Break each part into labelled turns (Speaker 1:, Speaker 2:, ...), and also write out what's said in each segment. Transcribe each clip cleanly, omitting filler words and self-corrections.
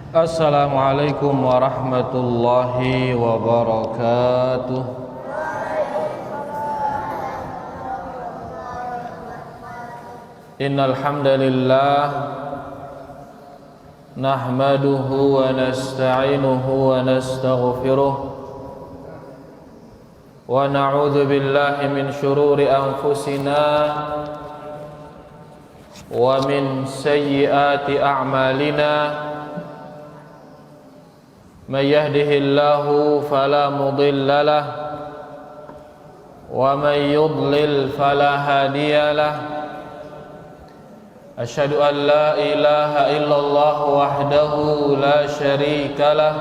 Speaker 1: Assalamualaikum warahmatullahi wabarakatuh. Innal hamdalillah nahmaduhu wa nasta'inuhu wa nastaghfiruh wa na'udzu billahi min shururi anfusina wa min sayyiati a'malina. من يهده الله فلا مضل له ومن يضلل فلا هادي له أشهد أن لا إله إلا الله وحده لا شريك له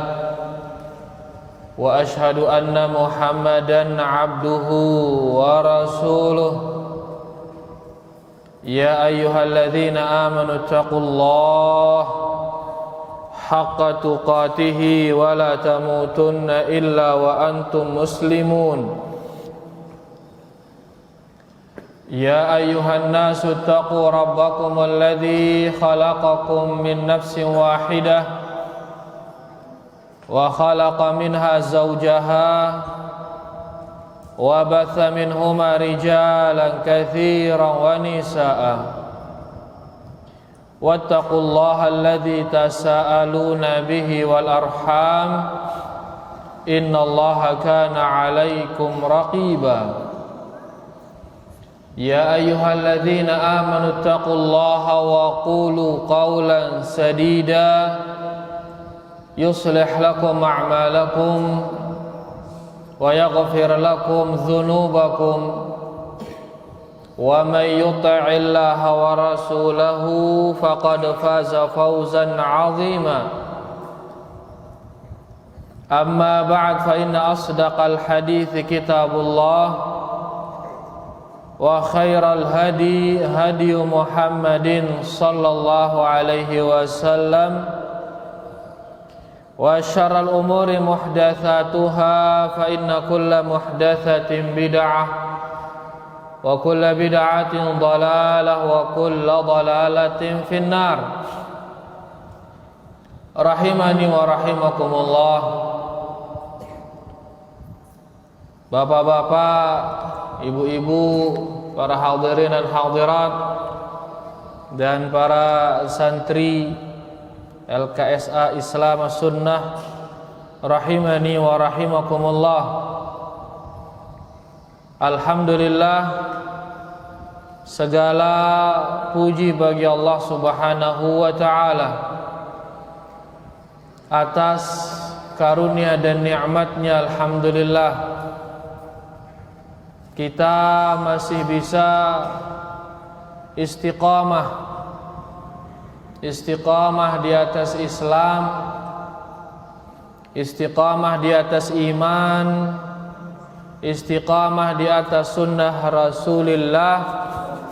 Speaker 1: وأشهد أن محمدا عبده ورسوله يا أيها الذين آمنوا اتقوا الله حق تقاته ولا تموتن إلا وأنتم مسلمون يا أيها الناس اتقوا ربكم الذي خلقكم من نفس واحدة وخلق منها زوجها وبث منهما رجالا كثيرا ونساء واتقوا الله الذي تساءلون به والأرحام إن الله كان عليكم رقيبا يا أيها الذين آمنوا اتقوا الله وقولوا قولا سديدا يصلح لكم أعمالكم ويغفر لكم ذنوبكم ومن يطع الله ورسوله فقد فاز فوزا عظيما أما بعد فإن أصدق الحديث كتاب الله وخير الهدي هدي محمد صلى الله عليه وسلم وشر الأمور محدثاتها فإن كل محدثة بدعة وكل بدعة ضلالة وكل ضلالة في النار rahimani wa rahimakumullah. Bapak-bapak, ibu-ibu, para hadirin dan hadirat dan para santri LKSA Islam Sunnah rahimani wa rahimakumullah. Alhamdulillah, segala puji bagi Allah Subhanahu wa ta'ala atas karunia dan nikmatnya. Alhamdulillah, kita masih bisa istiqamah di atas Islam, istiqamah di atas iman, istiqamah di atas sunnah Rasulullah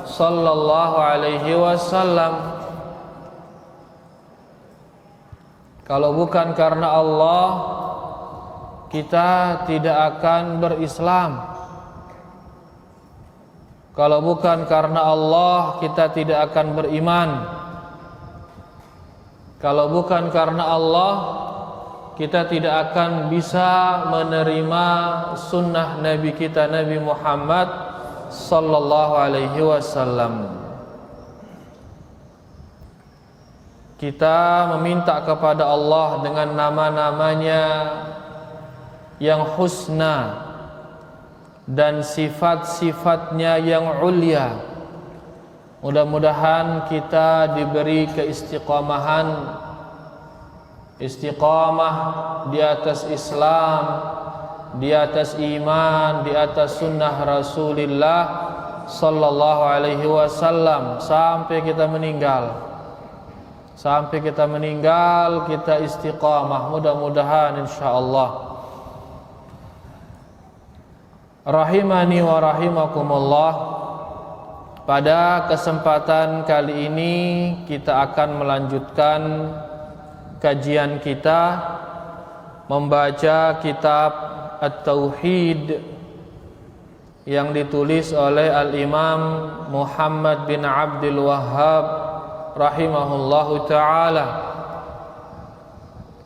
Speaker 1: sallallahu alaihi wasallam. Kalau bukan karena Allah, kita tidak akan berislam. Kalau bukan karena Allah, kita tidak akan beriman. Kalau bukan karena Allah, kita tidak akan bisa menerima sunnah Nabi kita, Nabi Muhammad sallallahu alaihi wasallam. Kita meminta kepada Allah dengan nama-namanya yang husna dan sifat-sifatnya yang ulia. Mudah-mudahan kita diberi keistiqamahan, istiqamah di atas Islam, di atas iman, di atas sunnah Rasulullah sallallahu alaihi wasallam sampai kita meninggal. Sampai kita meninggal kita istiqamah, mudah-mudahan insyaallah. Rahimani wa rahimakumullah. Pada kesempatan kali ini kita akan melanjutkan kajian kita membaca kitab At-Tauhid yang ditulis oleh Al-Imam Muhammad bin Abdul Wahhab rahimahullahu ta'ala.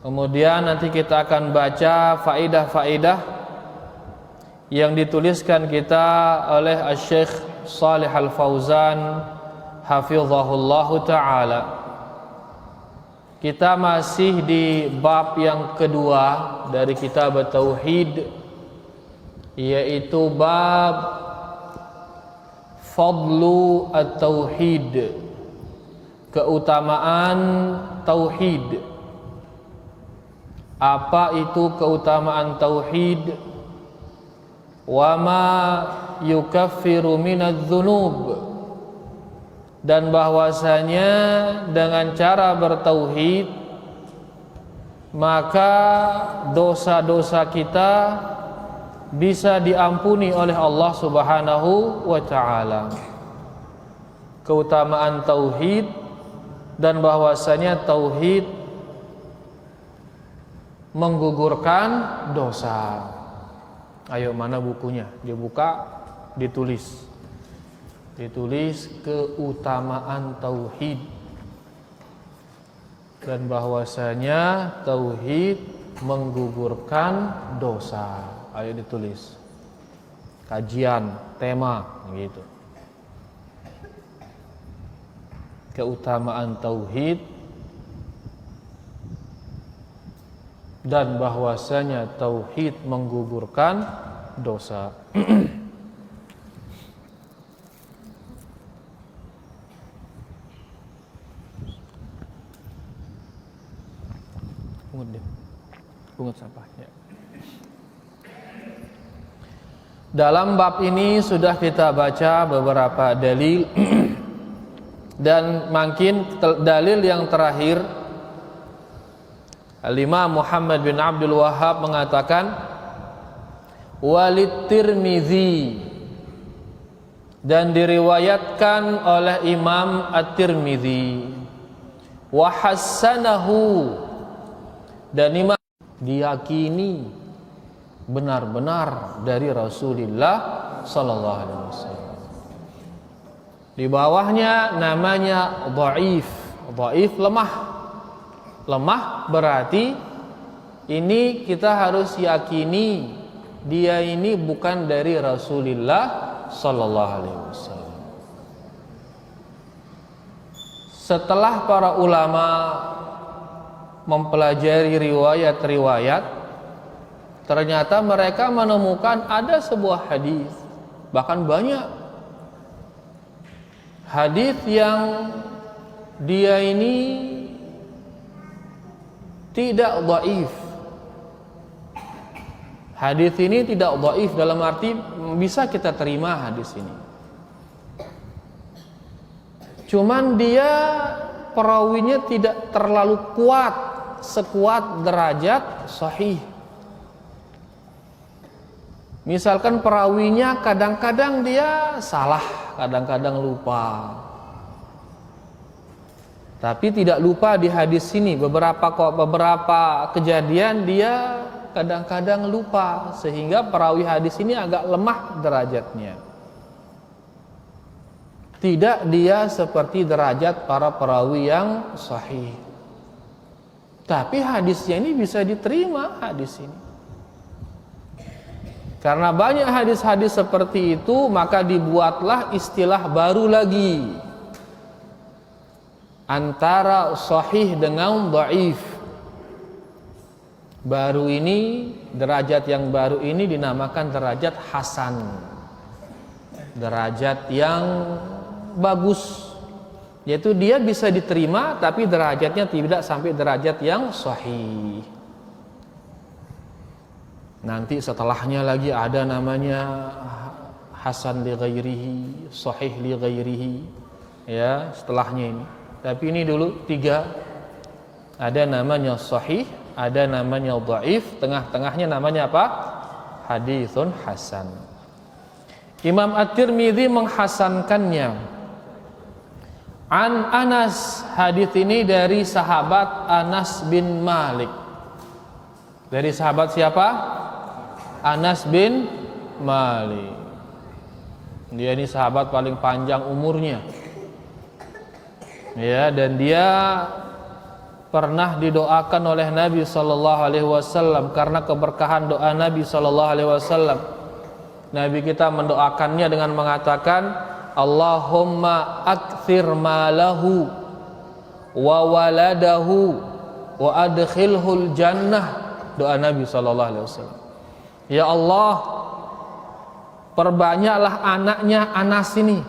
Speaker 1: Kemudian nanti kita akan baca faidah-faidah yang dituliskan kita oleh Asy-Syaikh Shalih Al-Fauzan hafizahullahu taala. Kita masih di bab yang kedua dari kitab Tauhid, yaitu bab Fadlu at-Tauhid, keutamaan tauhid. Apa itu keutamaan tauhid? Wa ma yukaffiru minadz-dzunub, dan bahwasanya dengan cara bertauhid maka dosa-dosa kita bisa diampuni oleh Allah Subhanahu wa taala. Keutamaan tauhid dan bahwasanya tauhid menggugurkan dosa. Ayo, mana bukunya? Dibuka, ditulis keutamaan tauhid dan bahwasanya tauhid menggugurkan dosa. Ayo ditulis. Kajian, tema gitu. Keutamaan tauhid dan bahwasanya tauhid menggugurkan dosa. Pungut sampahnya. Dalam bab ini sudah kita baca beberapa dalil dan makin dalil yang terakhir Al-Imam Muhammad bin Abdul Wahhab mengatakan Walid Tirmizi, dan diriwayatkan oleh Imam At-Tirmizi, wa hassanahu, dan Imam diyakini benar-benar dari Rasulullah sallallahu alaihi wasallam. Di bawahnya namanya dhaif. Dhaif lemah. Lemah berarti ini kita harus yakini dia ini bukan dari Rasulullah sallallahu alaihi wasallam. Setelah para ulama mempelajari riwayat-riwayat, ternyata mereka menemukan ada sebuah hadis, bahkan banyak hadis yang dia ini tidak dhaif. Hadis ini tidak dhaif dalam arti bisa kita terima hadis ini. Cuman dia perawinya tidak terlalu kuat sekuat derajat sahih. Misalkan perawinya kadang-kadang dia salah, kadang-kadang lupa. Tapi tidak lupa di hadis ini, beberapa kejadian dia kadang-kadang lupa, sehingga perawi hadis ini agak lemah derajatnya. Tidak dia seperti derajat para perawi yang sahih. Tapi hadisnya ini bisa diterima, hadis ini. Karena banyak hadis-hadis seperti itu, maka dibuatlah istilah baru lagi antara sahih dengan dhaif. Baru ini, derajat yang baru ini dinamakan derajat hasan, derajat yang bagus, yaitu dia bisa diterima tapi derajatnya tidak sampai derajat yang sahih. Nanti setelahnya lagi ada namanya hasan li ghairihi, sahih li ghairihi, ya, setelahnya ini. Tapi ini dulu tiga. Ada namanya sahih, ada namanya dhaif, tengah-tengahnya namanya apa? Haditsun hasan. Imam At-Tirmidzi menghasankannya. An Anas, hadis ini dari sahabat Anas bin Malik. Dari sahabat siapa? Anas bin Malik. Dia ini sahabat paling panjang umurnya. Ya, dan dia pernah didoakan oleh Nabi sallallahu alaihi wasallam. Karena keberkahan doa Nabi sallallahu alaihi wasallam, Nabi kita mendoakannya dengan mengatakan, Allahumma akthir malahu wa waladahu wa adkhilhul jannah. Doa Nabi sallallahu alaihi wasallam, ya Allah, perbanyaklah anaknya Anas ini,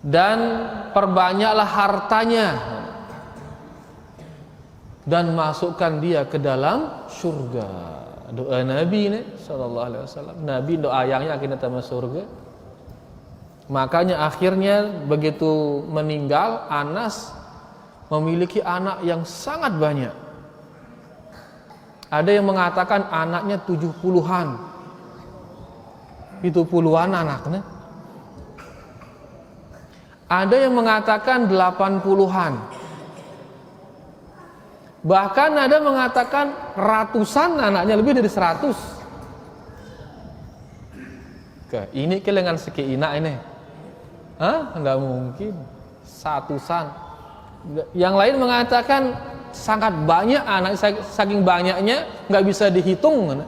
Speaker 1: dan perbanyaklah hartanya, dan masukkan dia ke dalam surga. Doa Nabi ini sallallahu alaihi wasallam. Nabi doa yang akhirnya tambah surga. Makanya akhirnya begitu meninggal, Anas memiliki anak yang sangat banyak. Ada yang mengatakan anaknya 70-an. Itu puluhan anaknya. Ada yang mengatakan 80-an. Bahkan ada mengatakan ratusan anaknya, lebih dari 100. Ini kelengan sekiina ini. Enggak mungkin. Satusan. Yang lain mengatakan sangat banyak anak, saking banyaknya nggak bisa dihitung.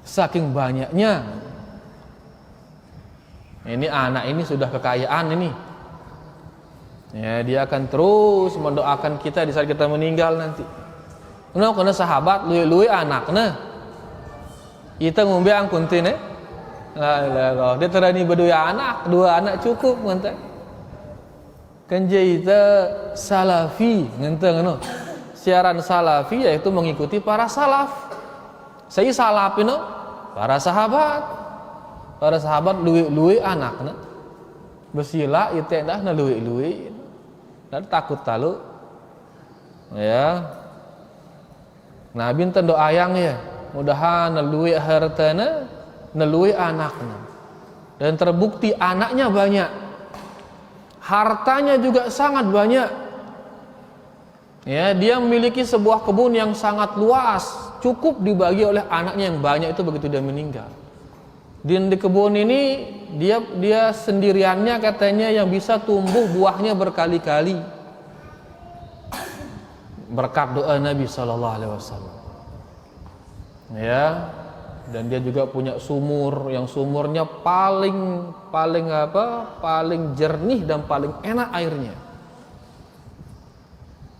Speaker 1: Saking banyaknya. Ini anak ini sudah kekayaan ini. Ya, dia akan terus mendoakan kita di saat kita meninggal nanti. Kena sahabat lui anaknya. Kita ngombe angkuntin lah. Dia terani berdua anak cukup ngente. Kenje kita salafi ngente ngono. Siaran salafi yaitu mengikuti para salaf. Saya salaf itu para sahabat. Para sahabat lui anaknya. Bersila itu dah na lui. Dan takut talu ya. Nabi enten doa yang ya, mudahan nelui hartana, nelui anaknya. Dan terbukti anaknya banyak, hartanya juga sangat banyak. Ya, dia memiliki sebuah kebun yang sangat luas, cukup dibagi oleh anaknya yang banyak itu begitu dia meninggal. Dan di kebun ini dia sendiriannya katanya yang bisa tumbuh buahnya berkali-kali. Berkat doa Nabi sallallahu alaihi wasallam. Ya, dan dia juga punya sumur yang sumurnya paling jernih dan paling enak airnya.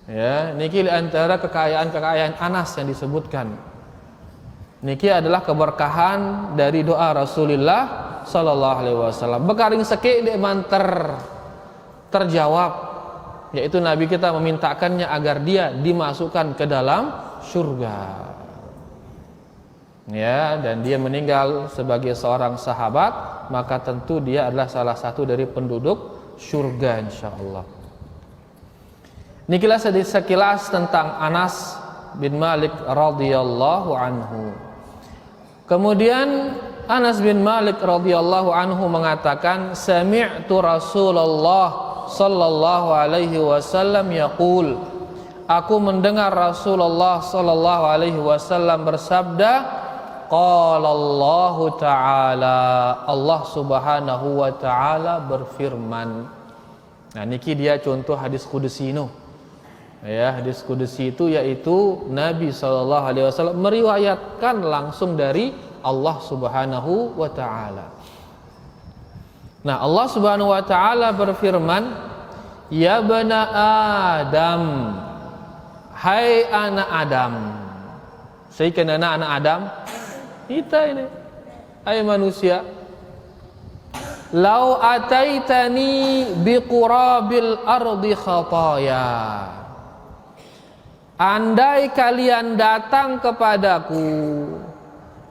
Speaker 1: Ya, niki antara kekayaan Anas yang disebutkan. Niki adalah keberkahan dari doa Rasulullah sallallahu alaihi wasallam. Bekaring seke de manter terjawab, yaitu Nabi kita memintakannya agar dia dimasukkan ke dalam surga. Ya, dan dia meninggal sebagai seorang sahabat, maka tentu dia adalah salah satu dari penduduk surga insyaallah. Nikilah sekilas tentang Anas bin Malik radhiyallahu anhu. Kemudian Anas bin Malik radhiyallahu anhu mengatakan, sami'tu Rasulullah sallallahu alaihi wasallam yaqul, aku mendengar Rasulullah sallallahu alaihi wasallam bersabda, qala Allah taala, Allah subhanahu wa taala berfirman. Nah niki dia contoh hadis qudsi no. Ya, hadis qudsi itu yaitu Nabi sallallahu alaihi wasallam meriwayatkan langsung dari Allah subhanahu wa taala. Nah, Allah subhanahu wa ta'ala berfirman, ya bana Adam, hai anak Adam. Saya kan anak Adam, kita ini, hai manusia. Lau ataitani biqurabil ardi khataya, andai kalian datang kepadaku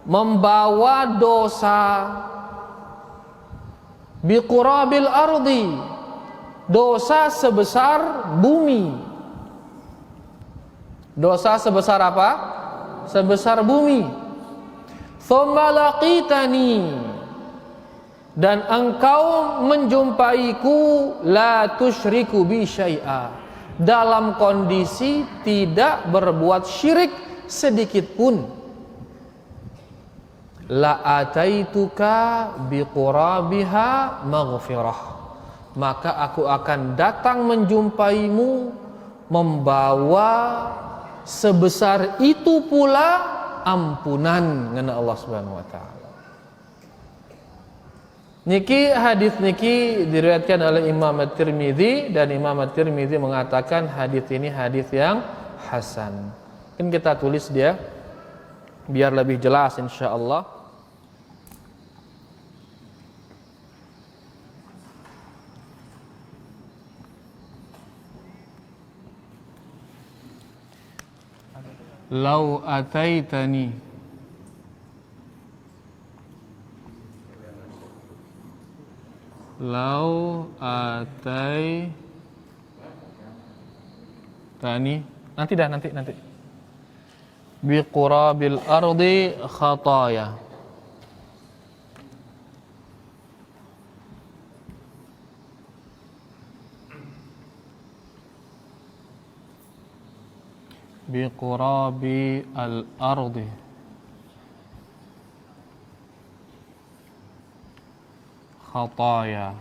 Speaker 1: membawa dosa biqurabil ardi, dosa sebesar bumi. Dosa sebesar apa? Sebesar bumi. Tsumma laqitani, dan engkau menjumpaiku, la tusyriku bi syai'a, dalam kondisi tidak berbuat syirik sedikit pun. La ataituka biqurabiha maghfirah, maka aku akan datang menjumpaimu membawa sebesar itu pula ampunan ngana Allah Subhanahu wa taala. Niki hadis niki diriwayatkan oleh Imam At-Tirmidzi, dan Imam At-Tirmidzi mengatakan hadis ini hadis yang hasan. Mungkin kita tulis dia biar lebih jelas insyaallah. Lau ataitani nanti biqurabil ardi khataya, biqurabi al-ardi khataya.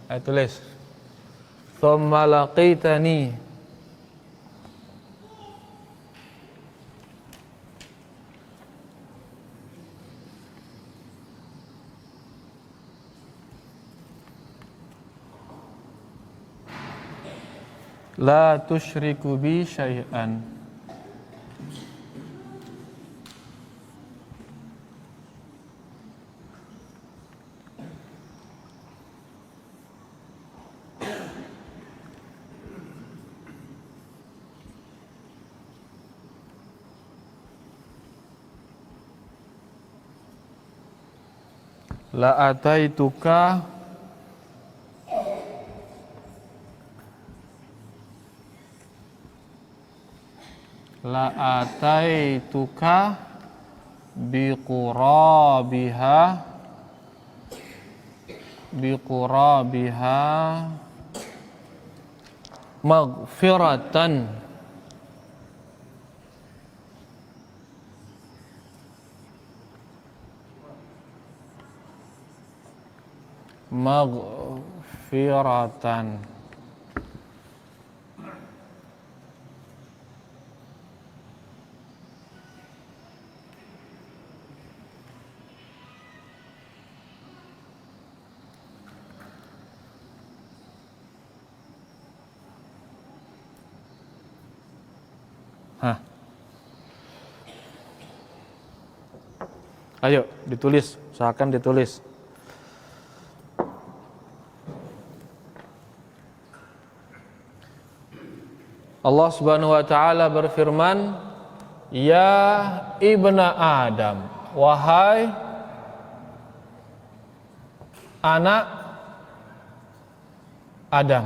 Speaker 1: Saya tulis thumma laqitani la tusyriku bi syai'an. La ataituka biqurabiha maghfiratan. Maghfiratan. Ayo ditulis, usahakan ditulis. Allah Subhanahu wa taala berfirman, ya ibna Adam, wahai anak Adam.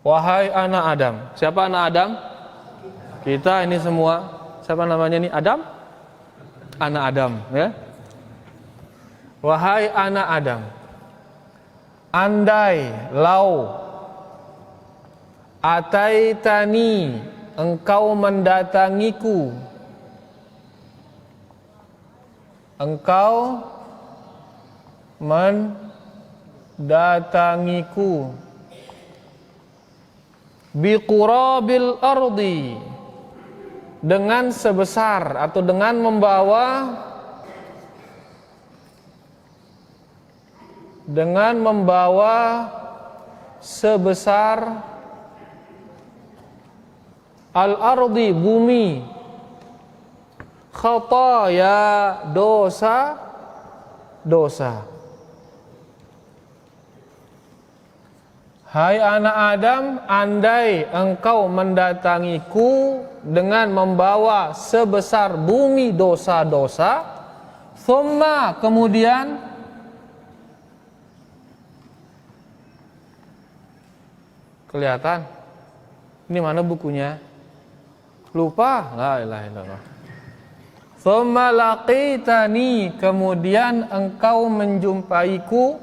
Speaker 1: Wahai anak Adam. Siapa anak Adam? Kita ini semua. Siapa namanya nih? Adam? Anak Adam, ya. Wahai anak Adam, andai lau ataitani, engkau mendatangiku, engkau mendatangiku, biqurabil ardi, dengan sebesar atau dengan membawa sebesar al-ardi, bumi, khataya, dosa. Hai anak Adam, andai engkau mendatangiku dengan membawa sebesar bumi dosa-dosa, thumma, kemudian, kelihatan? Ini mana bukunya? Lupa? La ilaha illallah. Thumma laqitani, kemudian engkau menjumpaiku,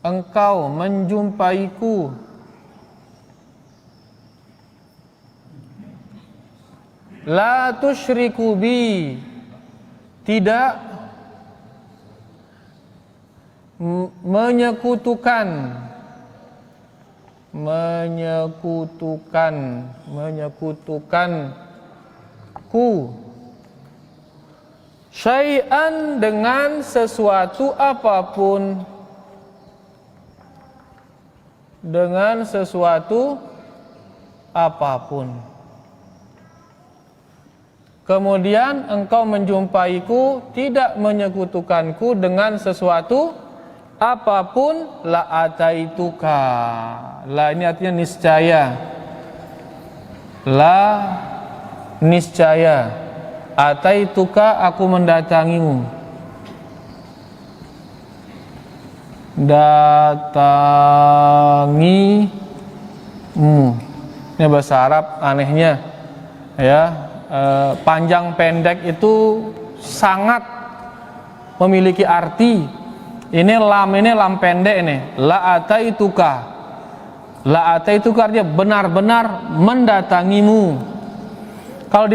Speaker 1: engkau menjumpaiku la tusyriku bi, tidak menyekutukanku syai'an, dengan sesuatu apapun, dengan sesuatu apapun. Kemudian engkau menjumpaiku tidak menyekutukanku dengan sesuatu apapun, la ataituka. La ini artinya niscaya. La niscaya. Ataituka, aku mendatangimu. Datangimu. Ini bahasa Arab anehnya, ya. Panjang pendek itu sangat memiliki arti. Ini lam pendek ini. La ataituka. La ataituka artinya benar-benar mendatangimu. Kalau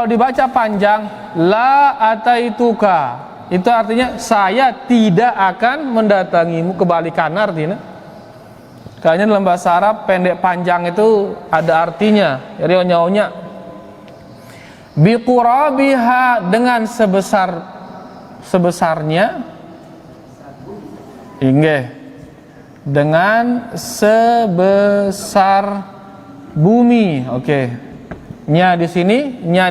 Speaker 1: dibaca panjang, la ataituka, itu artinya saya tidak akan mendatangimu, kebalikan artinya. Kayaknya dalam bahasa Arab pendek panjang itu ada artinya. Jadi onyonya biqurabiha, dengan sebesarnya, inggih, dengan sebesar bumi. Oke. Nya di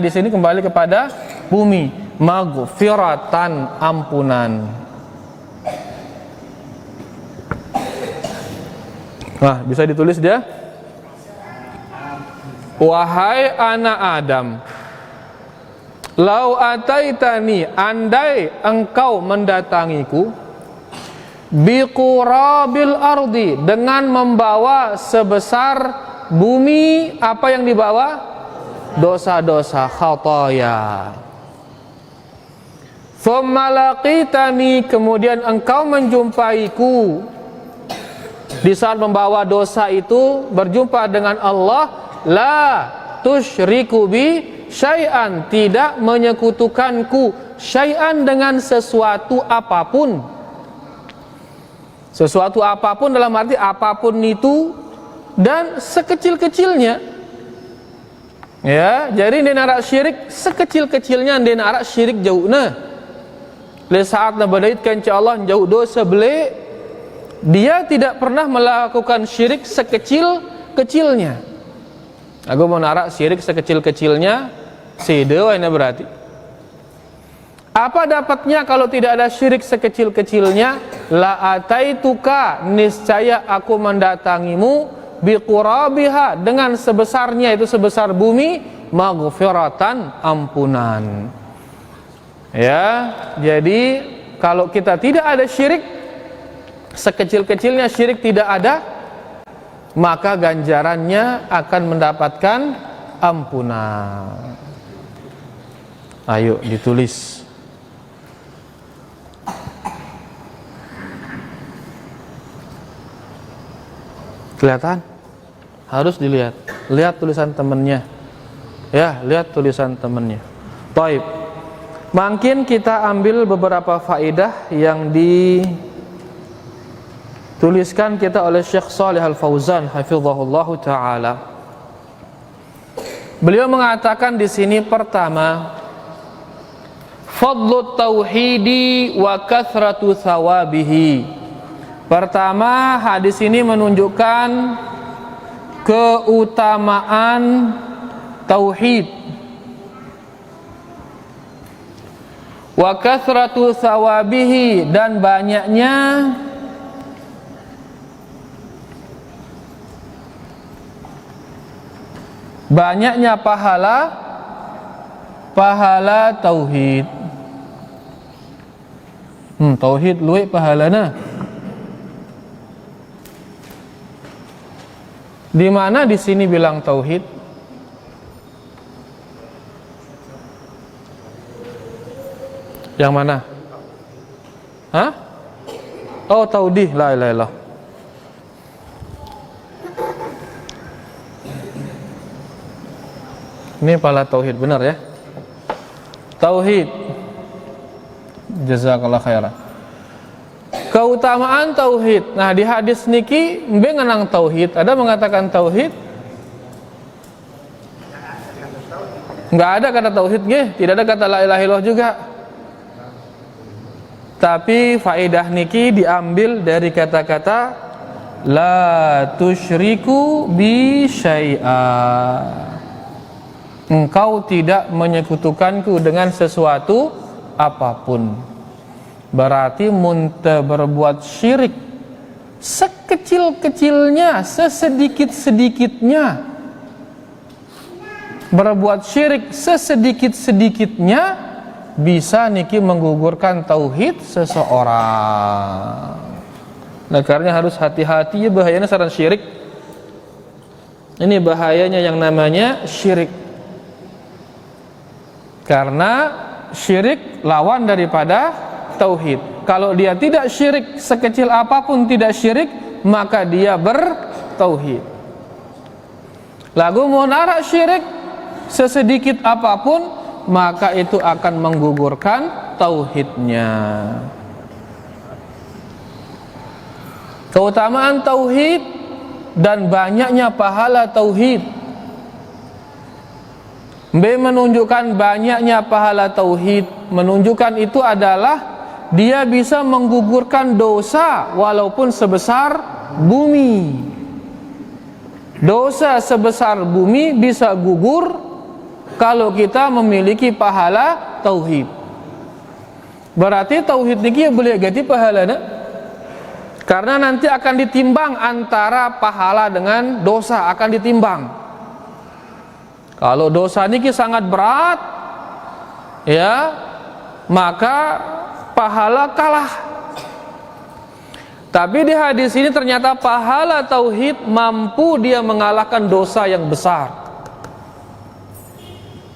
Speaker 1: sini kembali kepada bumi. Maghfiratan, ampunan. Nah, bisa ditulis dia. Wahai anak Adam, lau ataitani, andai engkau mendatangiku, biqurabil ardi, dengan membawa sebesar bumi. Apa yang dibawa? Dosa-dosa, khataya. Thumma laqitani, kemudian engkau menjumpaiku. Di saat membawa dosa itu berjumpa dengan Allah, la tusyriku bi syai'an, tidak menyekutukanku syai'an, dengan sesuatu apapun. Sesuatu apapun dalam arti apapun itu dan sekecil-kecilnya. Ya, jadi dia narak syirik sekecil-kecilnya, dia narak syirik jauhna. Le saat nabadait kan Allah jauh dosa belik, dia tidak pernah melakukan syirik sekecil-kecilnya. Aku mau narak syirik sekecil-kecilnya, sedewa ini berarti. Apa dapatnya kalau tidak ada syirik sekecil-kecilnya? La ataituka, niscaya aku mendatangimu, biqurabiha, dengan sebesarnya, itu sebesar bumi, maghfiratan, ampunan. Ya, jadi kalau kita tidak ada syirik, sekecil-kecilnya syirik tidak ada, maka ganjarannya akan mendapatkan ampunan. Ayo ditulis. Kelihatan? Harus dilihat. Lihat tulisan temannya. Ya, lihat tulisan temannya. Baik. Mungkin kita ambil beberapa faedah yang dituliskan kita oleh Syekh Shalih Al-Fauzan hafizahullahu taala. Beliau mengatakan di sini, pertama, fadlut tauhidi wa kathratu thawabihi. Pertama, hadis ini menunjukkan keutamaan tauhid. Wa kathratu thawabihi, dan banyaknya pahala tauhid. Tauhid luwih pahalana. Di mana di sini bilang tauhid? Yang mana? Hah? Oh, taudih, la ilaha illallah. Ini pala tauhid, benar ya? Tauhid. Jazakallah khairan. Keutamaan tauhid. Nah, di hadis niki mbe ngenang tauhid, ada mengatakan tauhid? Enggak ada kata tauhid nggih, tidak ada kata la ilaha illallah juga. Tapi faedah niki diambil dari kata-kata la tusyriku bi syai'a. Engkau tidak menyekutukanku dengan sesuatu apapun. Berarti munte berbuat syirik sekecil-kecilnya, sesedikit-sedikitnya, berbuat syirik sesedikit-sedikitnya bisa niki menggugurkan tauhid seseorang. Nah, karena harus hati-hati ya, bahayanya saran syirik. Ini bahayanya yang namanya syirik. Karena syirik lawan daripada tauhid. Kalau dia tidak syirik, sekecil apapun tidak syirik, maka dia bertauhid. Lagu mau narak syirik sesedikit apapun, maka itu akan menggugurkan tauhidnya. Keutamaan tauhid dan banyaknya pahala tauhid. B menunjukkan banyaknya pahala tauhid, menunjukkan itu adalah dia bisa menggugurkan dosa walaupun sebesar bumi. Dosa sebesar bumi bisa gugur kalau kita memiliki pahala tauhid. Berarti tauhid niki boleh ganti pahalana, karena nanti akan ditimbang antara pahala dengan dosa, akan ditimbang. Kalau dosa niki sangat berat, ya, maka pahala kalah. Tapi di hadis ini ternyata pahala tauhid mampu dia mengalahkan dosa yang besar.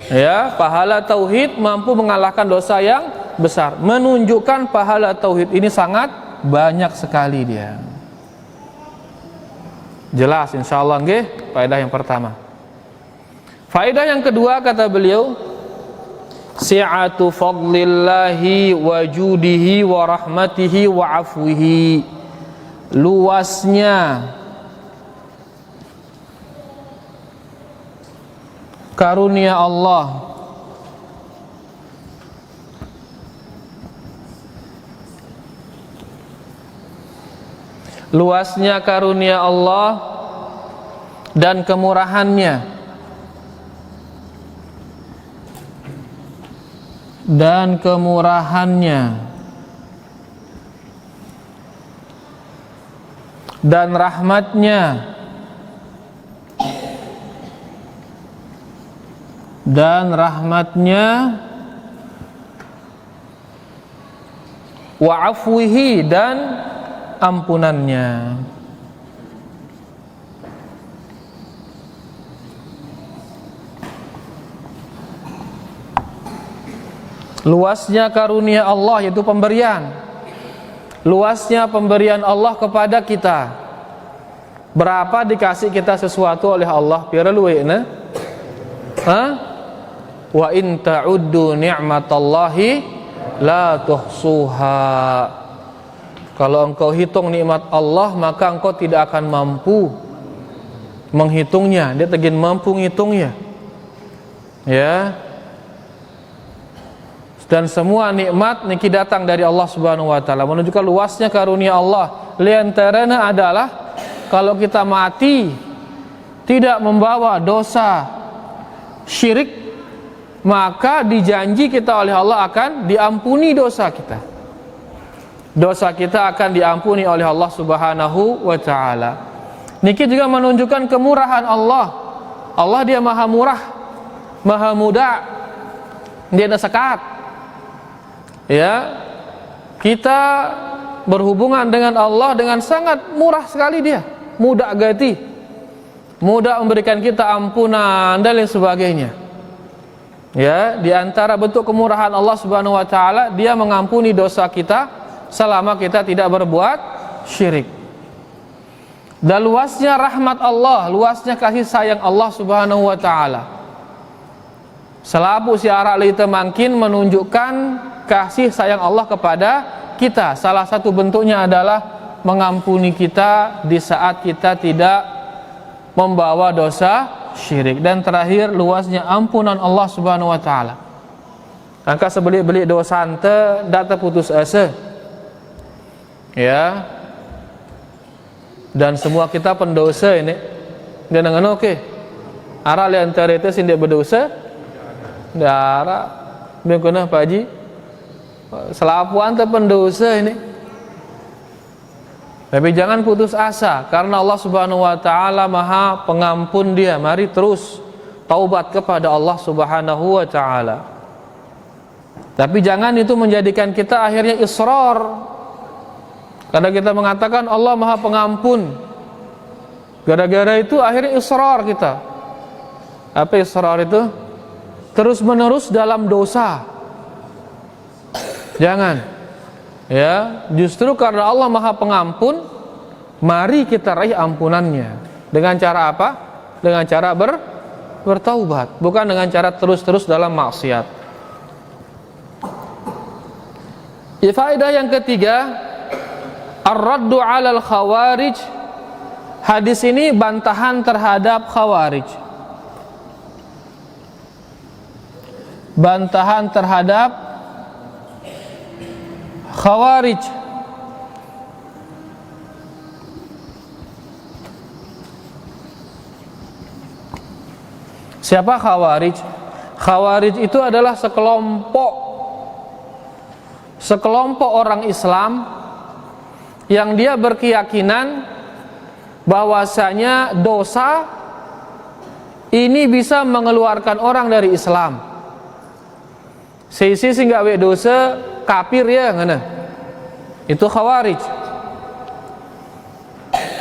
Speaker 1: Ya, pahala tauhid mampu mengalahkan dosa yang besar. Menunjukkan pahala tauhid ini sangat banyak sekali dia. Jelas insyaallah nggih, faedah yang pertama. Faedah yang kedua kata beliau, si'atu fadlillahi wa judihi wa rahmatihi wa afwihi. Luasnya karunia Allah, luasnya karunia Allah dan kemurahannya, dan rahmatnya wa afwihi, dan ampunannya. Luasnya karunia Allah yaitu pemberian. Luasnya pemberian Allah kepada kita. Berapa dikasih kita sesuatu oleh Allah? Pira luwehna? Wa in ta'uddu ni'matallahi la tuhsuha. Kalau engkau hitung nikmat Allah, maka engkau tidak akan mampu menghitungnya. Dia tegin mampu ngitungnya. Ya. Dan semua nikmat niki datang dari Allah Subhanahu wa taala, menunjukkan luasnya karunia Allah. Li antaranya adalah kalau kita mati tidak membawa dosa syirik, maka dijanji kita oleh Allah akan diampuni dosa kita. Dosa kita akan diampuni oleh Allah Subhanahu wa taala. Niki juga menunjukkan kemurahan Allah. Allah dia maha murah, maha mudah. Dia ada sekat. Ya, kita berhubungan dengan Allah dengan sangat murah sekali dia, mudah gati, mudah memberikan kita ampunan dan lain sebagainya. Ya, di antara bentuk kemurahan Allah Subhanahu wa taala, dia mengampuni dosa kita selama kita tidak berbuat syirik. Dan luasnya rahmat Allah, luasnya kasih sayang Allah Subhanahu wa taala. Selabu siara li temangkin menunjukkan kasih sayang Allah kepada kita. Salah satu bentuknya adalah mengampuni kita di saat kita tidak membawa dosa syirik. Dan terakhir, luasnya ampunan Allah Subhanahu wa taala. Angka sebelik-belik dosa ante dak terputus asa. Ya. Dan semua kita pendosa ini. Dan dengan oke. Ara li antara itu sing dia berdosa. Dara bagaimana Pak Haji? Selapu ante pendosa ini. Tapi jangan putus asa karena Allah Subhanahu wa taala Maha Pengampun Dia. Mari terus taubat kepada Allah Subhanahu wa taala. Tapi jangan itu menjadikan kita akhirnya israr. Karena kita mengatakan Allah Maha Pengampun. Gara-gara itu akhirnya israr kita. Apa israr itu? Terus menerus dalam dosa. Jangan. Ya, justru karena Allah Maha Pengampun, mari kita raih ampunannya. Dengan cara apa? Dengan cara bertaubat, bukan dengan cara terus-terus dalam maksiat. Faedah yang ketiga, ar-raddu 'alal khawarij. Hadis ini bantahan terhadap khawarij. Bantahan terhadap khawarij. Siapa khawarij? Khawarij itu adalah sekelompok orang Islam yang dia berkeyakinan bahwasanya dosa ini bisa mengeluarkan orang dari Islam. Sisi gawe dosa kafir ya ngana. Itu khawarij.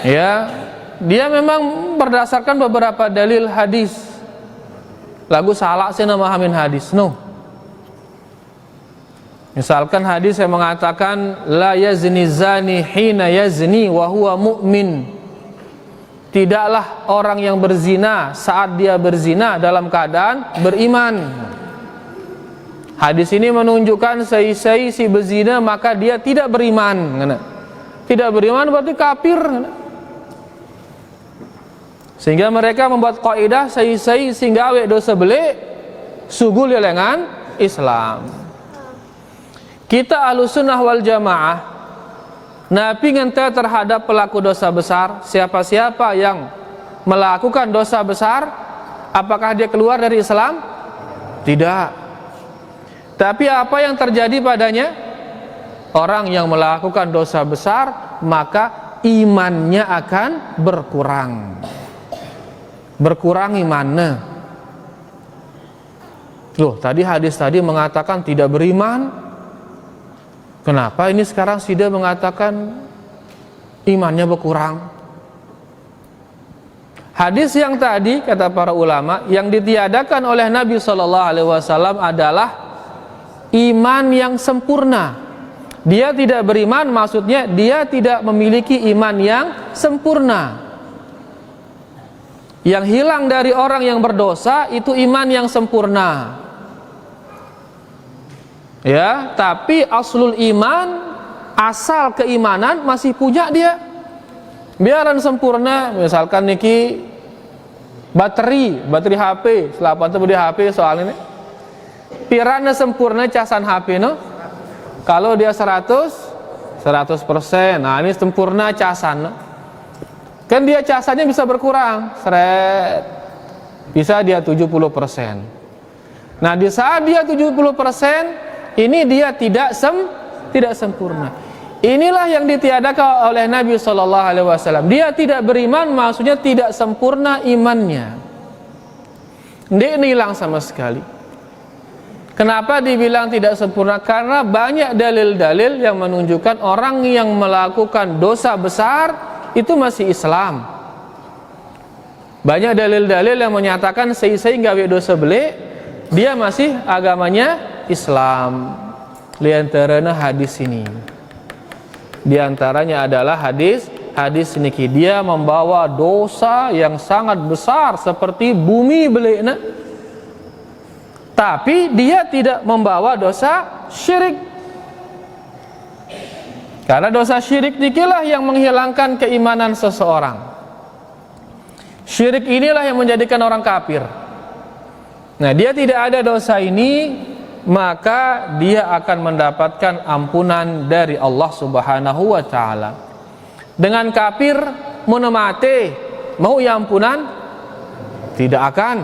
Speaker 1: Ya, dia memang berdasarkan beberapa dalil hadis. Lagu salah sih memahamin hadis. No. Misalkan hadis yang mengatakan la yazni zani hina yazni wa huwa mu'min. Tidaklah orang yang berzina saat dia berzina dalam keadaan beriman. Hadis ini menunjukkan si berzina maka dia tidak beriman. Tidak beriman berarti kafir. Sehingga mereka membuat kaidah sehingga awe dosa belik sugul lelengan Islam. Kita Ahlussunnah wal Jamaah napi ngente terhadap pelaku dosa besar. Siapa-siapa yang melakukan dosa besar, apakah dia keluar dari Islam? Tidak. Tapi apa yang terjadi padanya? Orang yang melakukan dosa besar, maka imannya akan berkurang. Berkurang imannya. Loh, tadi hadis tadi mengatakan tidak beriman. Kenapa ini sekarang sudah mengatakan imannya berkurang? Hadis yang tadi kata para ulama yang ditiadakan oleh Nabi SAW adalah iman yang sempurna. Dia tidak beriman maksudnya dia tidak memiliki iman yang sempurna. Yang hilang dari orang yang berdosa itu iman yang sempurna. Ya, tapi aslul iman, asal keimanan masih punya dia. Biaran sempurna, misalkan niki bateri HP, selapan itu di HP soal ini. Pirana sempurna casan HP no. Kalau dia 100%. Nah, ini sempurna casan. No? Kan dia casannya bisa berkurang, seret. Bisa dia 70%. Nah, di saat dia 70%, ini dia tidak sempurna. Inilah yang ditiadakan oleh Nabi SAW. Dia tidak beriman, maksudnya tidak sempurna imannya. Dia hilang sama sekali. Kenapa dibilang tidak sempurna? Karena banyak dalil-dalil yang menunjukkan orang yang melakukan dosa besar itu masih Islam. Banyak dalil-dalil yang menyatakan sehingga dosa belik, dia masih agamanya Islam. Liantarana hadis ini. Di antaranya adalah hadis niki, dia membawa dosa yang sangat besar seperti bumi belekna, tapi dia tidak membawa dosa syirik. Karena dosa syirik nikilah yang menghilangkan keimanan seseorang. Syirik inilah yang menjadikan orang kafir. Nah, dia tidak ada dosa ini, maka dia akan mendapatkan ampunan dari Allah Subhanahu wa ta'ala. Dengan kafir munemate mau ya ampunan? Tidak akan.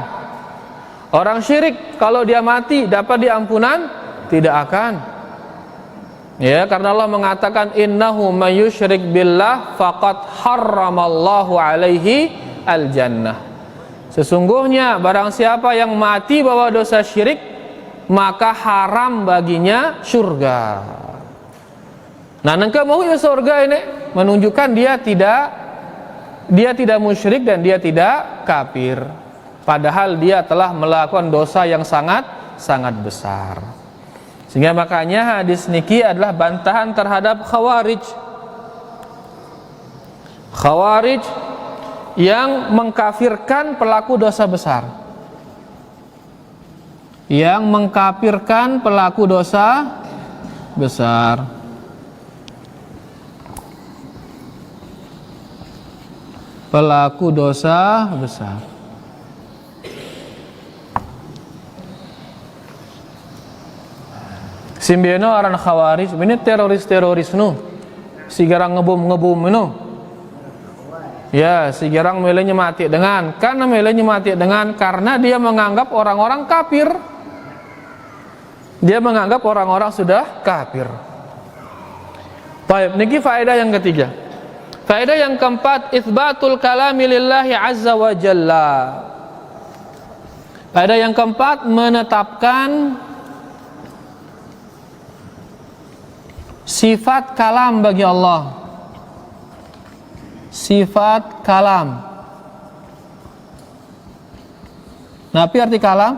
Speaker 1: Orang syirik kalau dia mati dapat diampunan? Tidak akan. Ya, karena Allah mengatakan innahu may yusyrik billah faqad harramallahu alaihi al-jannah. Sesungguhnya barang siapa yang mati bawa dosa syirik, maka haram baginya surga. Nah, nengke mau ya surga ini menunjukkan dia tidak musyrik dan dia tidak kafir. Padahal dia telah melakukan dosa yang sangat besar. Sehingga makanya hadis niki adalah bantahan terhadap Khawarij. Khawarij yang mengkafirkan pelaku dosa besar. Yang mengkafirkan pelaku dosa besar. Pelaku dosa besar. Simbiano aran Khawarij, ini teroris nu. Sigarang ngebom nu. Ya, sigarang melenya mati dengan, karena melenya mati dengan karena dia menganggap orang-orang kafir. Dia menganggap orang-orang sudah kafir. Baik, niki faedah yang ketiga. Faedah yang keempat, itsbatul kalami lillahi azza wa jalla. Faedah yang keempat, menetapkan sifat kalam bagi Allah. Sifat kalam. Nah, apa arti kalam?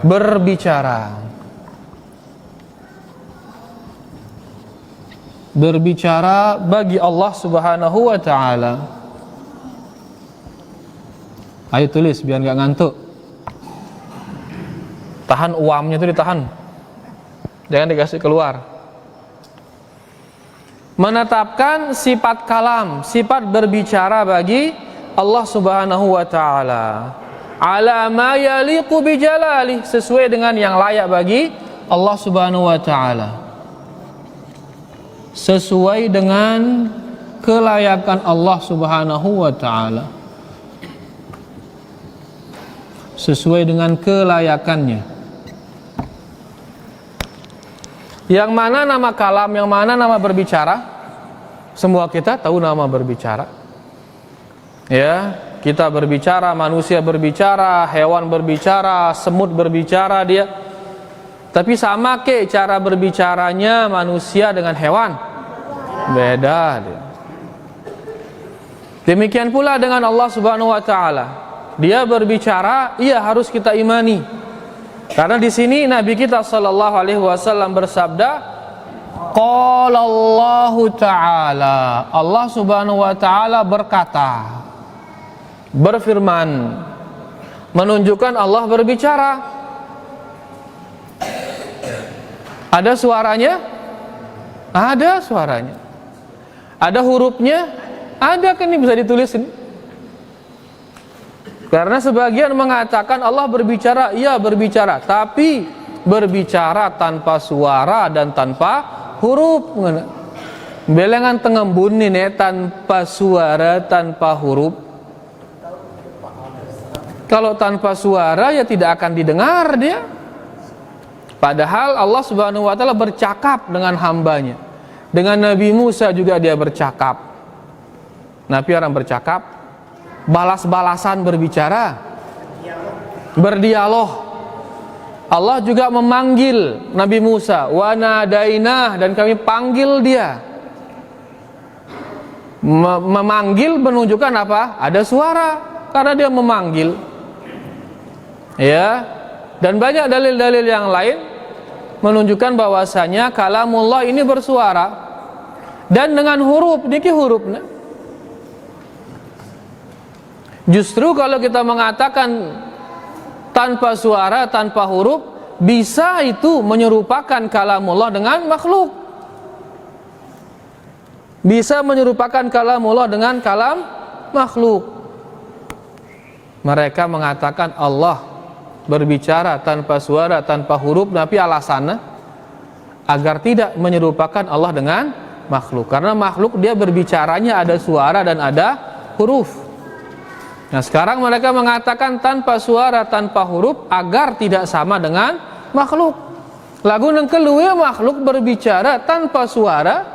Speaker 1: Berbicara. Berbicara bagi Allah Subhanahu wa ta'ala. Ayo tulis biar gak ngantuk. Tahan uamnya itu ditahan, jangan dikasih keluar. Menetapkan sifat kalam, sifat berbicara bagi Allah Subhanahu wa ta'ala, ala ma yaliqu bijalali, sesuai dengan yang layak bagi Allah Subhanahu wa ta'ala, sesuai dengan kelayakan Allah Subhanahu wa ta'ala, sesuai dengan kelayakannya. Yang mana nama kalam, yang mana nama berbicara? Semua kita tahu nama berbicara. Ya, kita berbicara, manusia berbicara, hewan berbicara, semut berbicara dia. Tapi sama ke cara berbicaranya manusia dengan hewan? Beda dia. Demikian pula dengan Allah Subhanahu wa ta'ala. Dia berbicara, iya harus kita imani. Karena di sini Nabi kita sallallahu alaihi wasallam bersabda, qala Allah ta'ala, Allah Subhanahu wa ta'ala berkata, berfirman, menunjukkan Allah berbicara. Ada suaranya? Ada suaranya. Ada hurufnya? Ada, kan ini bisa ditulis ini. Karena sebagian mengatakan Allah berbicara, iya berbicara, tapi berbicara tanpa suara dan tanpa huruf. Belengan tengembun ini tanpa suara, tanpa huruf. Kalau tanpa suara ya tidak akan didengar dia. Padahal Allah Subhanahu wa ta'ala bercakap dengan hambanya. Dengan Nabi Musa juga dia bercakap. Nabi orang bercakap, balas-balasan berbicara, berdialog. Allah juga memanggil Nabi Musa, wa nadainah, dan kami panggil dia. Memanggil menunjukkan apa? Ada suara, karena dia memanggil. Ya, dan banyak dalil-dalil yang lain menunjukkan bahwasanya kalamullah ini bersuara. dan dengan huruf niki hurufnya. Justru kalau kita mengatakan tanpa suara, tanpa huruf, bisa itu menyerupakan kalamullah dengan makhluk. Bisa menyerupakan kalamullah dengan kalam makhluk. Mereka mengatakan Allah berbicara tanpa suara, tanpa huruf, tapi alasannya agar tidak menyerupakan Allah dengan makhluk. Karena makhluk dia berbicaranya ada suara dan ada huruf. Nah sekarang mereka mengatakan tanpa suara, tanpa huruf agar tidak sama dengan makhluk. Lagu yang kedua makhluk berbicara tanpa suara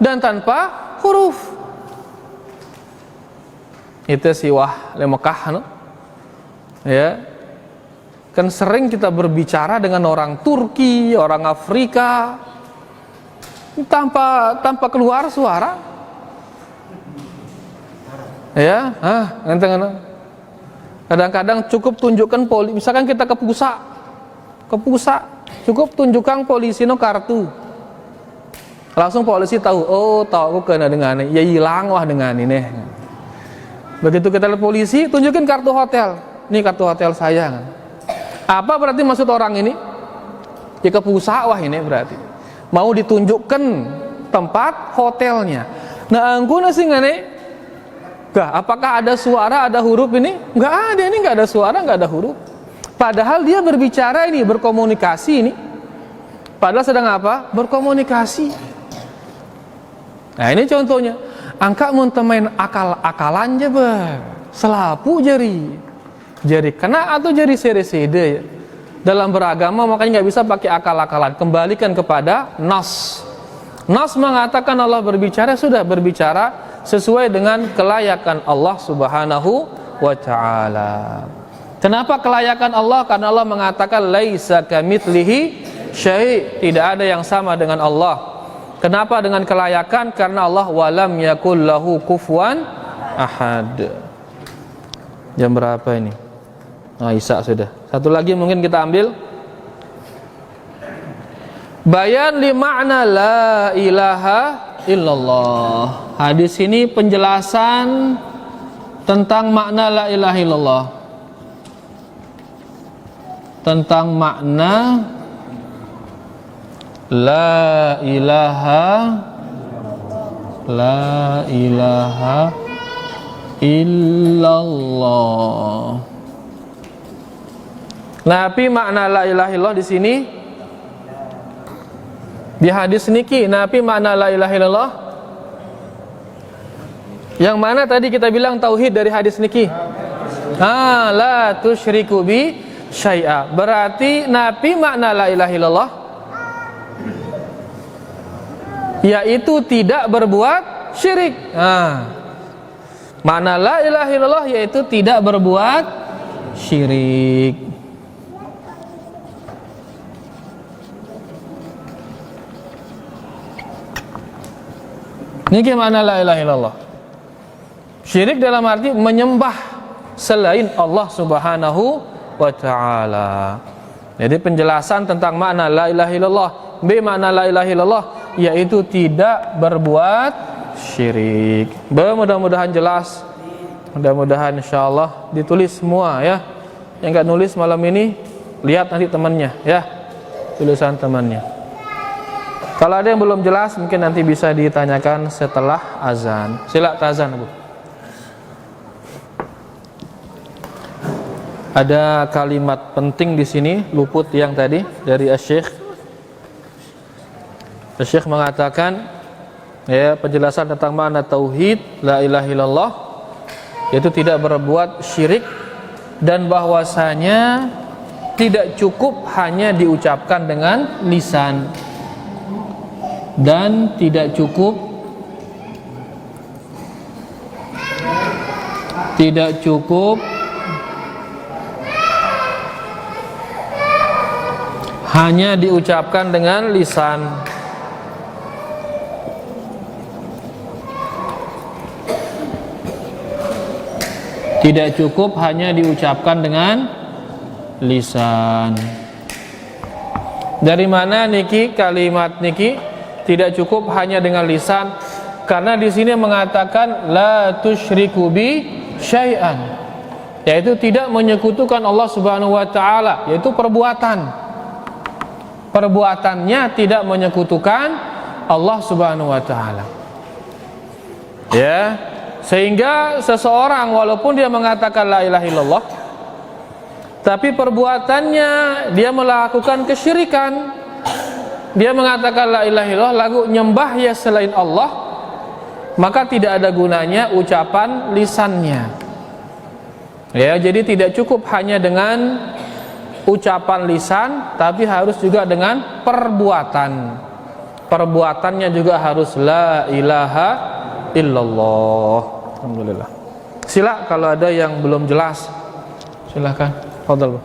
Speaker 1: dan tanpa huruf. Itu siwah le Mekah no? Ya. Kan sering kita berbicara dengan orang Turki, orang Afrika tanpa keluar suara. Ya, kadang-kadang cukup tunjukkan misalkan kita ke pusat, cukup tunjukkan polisi no kartu, langsung polisi tahu, oh tahu aku kena dengan ini, ya hilang wah dengan ini. Begitu kita lihat polisi, tunjukin kartu hotel, ini kartu hotel saya. Apa berarti maksud orang ini? Ya ke pusat wah ini berarti mau ditunjukkan tempat hotelnya. Nah angku nasi ngane. Apakah ada suara, ada huruf ini? Enggak ada, ini enggak ada suara, enggak ada huruf. Padahal dia berbicara ini, berkomunikasi ini. Padahal sedang apa? Berkomunikasi. Nah ini contohnya. Angka mun main akal-akalan aja selapu jari kena atau jari sede-sede ya. Dalam beragama makanya nggak bisa pakai akal-akalan. Kembalikan kepada nas. Nas mengatakan Allah berbicara, sudah berbicara sesuai dengan kelayakan Allah Subhanahu wa ta'ala. Kenapa kelayakan Allah? Karena Allah mengatakan laisa kamitslihi syai', tidak ada yang sama dengan Allah. Kenapa dengan kelayakan? Karena Allah walam yakul lahu kufuwan ahad. Jam berapa ini? Nah, Isya sudah. Satu lagi mungkin kita ambil. Bayan li makna la ilaha illallah. Hadis ini penjelasan tentang makna la ilaha illallah. Tentang makna la ilaha illallah. Nabi makna la ilaha illallah di sini di hadis niki, Nabi makna la ilaha illallah yang mana tadi kita bilang tauhid dari hadis niki. La tusyriku bi syai'a. Berarti Nabi makna la ilaha illallah yaitu tidak berbuat syirik. Makna la ilaha illallah yaitu tidak berbuat syirik. Ini gimana la ilaha illallah? Syirik dalam arti menyembah selain Allah Subhanahu wa ta'ala. Jadi penjelasan tentang makna la ilaha illallah, makna la ilaha illallah yaitu tidak berbuat syirik. Mudah-mudahan jelas. Mudah-mudahan insyaallah ditulis semua ya. Yang enggak nulis malam ini lihat nanti temannya ya. Tulisan temannya. Kalau ada yang belum jelas mungkin nanti bisa ditanyakan setelah azan. Sila azan, Bu. Ada kalimat penting di sini luput yang tadi dari Asy-Syaikh. Asy-Syaikh mengatakan ya penjelasan tentang makna tauhid la ilaha illallah yaitu tidak berbuat syirik dan bahwasanya tidak cukup hanya diucapkan dengan lisan. Dan tidak cukup hanya diucapkan dengan lisan. Tidak cukup hanya diucapkan dengan lisan. Dari mana niki kalimat niki? Tidak cukup hanya dengan lisan, Karena di sini mengatakan la tusyriku bi syai'an, yaitu tidak menyekutukan Allah Subhanahu wa taala, yaitu perbuatannya tidak menyekutukan Allah Subhanahu wa taala. Ya, sehingga seseorang walaupun dia mengatakan la ilaha illallah, tapi perbuatannya dia melakukan kesyirikan. Dia mengatakan la ilaha illallah lalu nyembah ya selain Allah, maka tidak ada gunanya ucapan lisannya. Ya, jadi tidak cukup hanya dengan ucapan lisan, tapi harus juga dengan perbuatan. Perbuatannya juga harus la ilaha illallah. Alhamdulillah. Sila kalau ada yang belum jelas, silakan. Fadhal.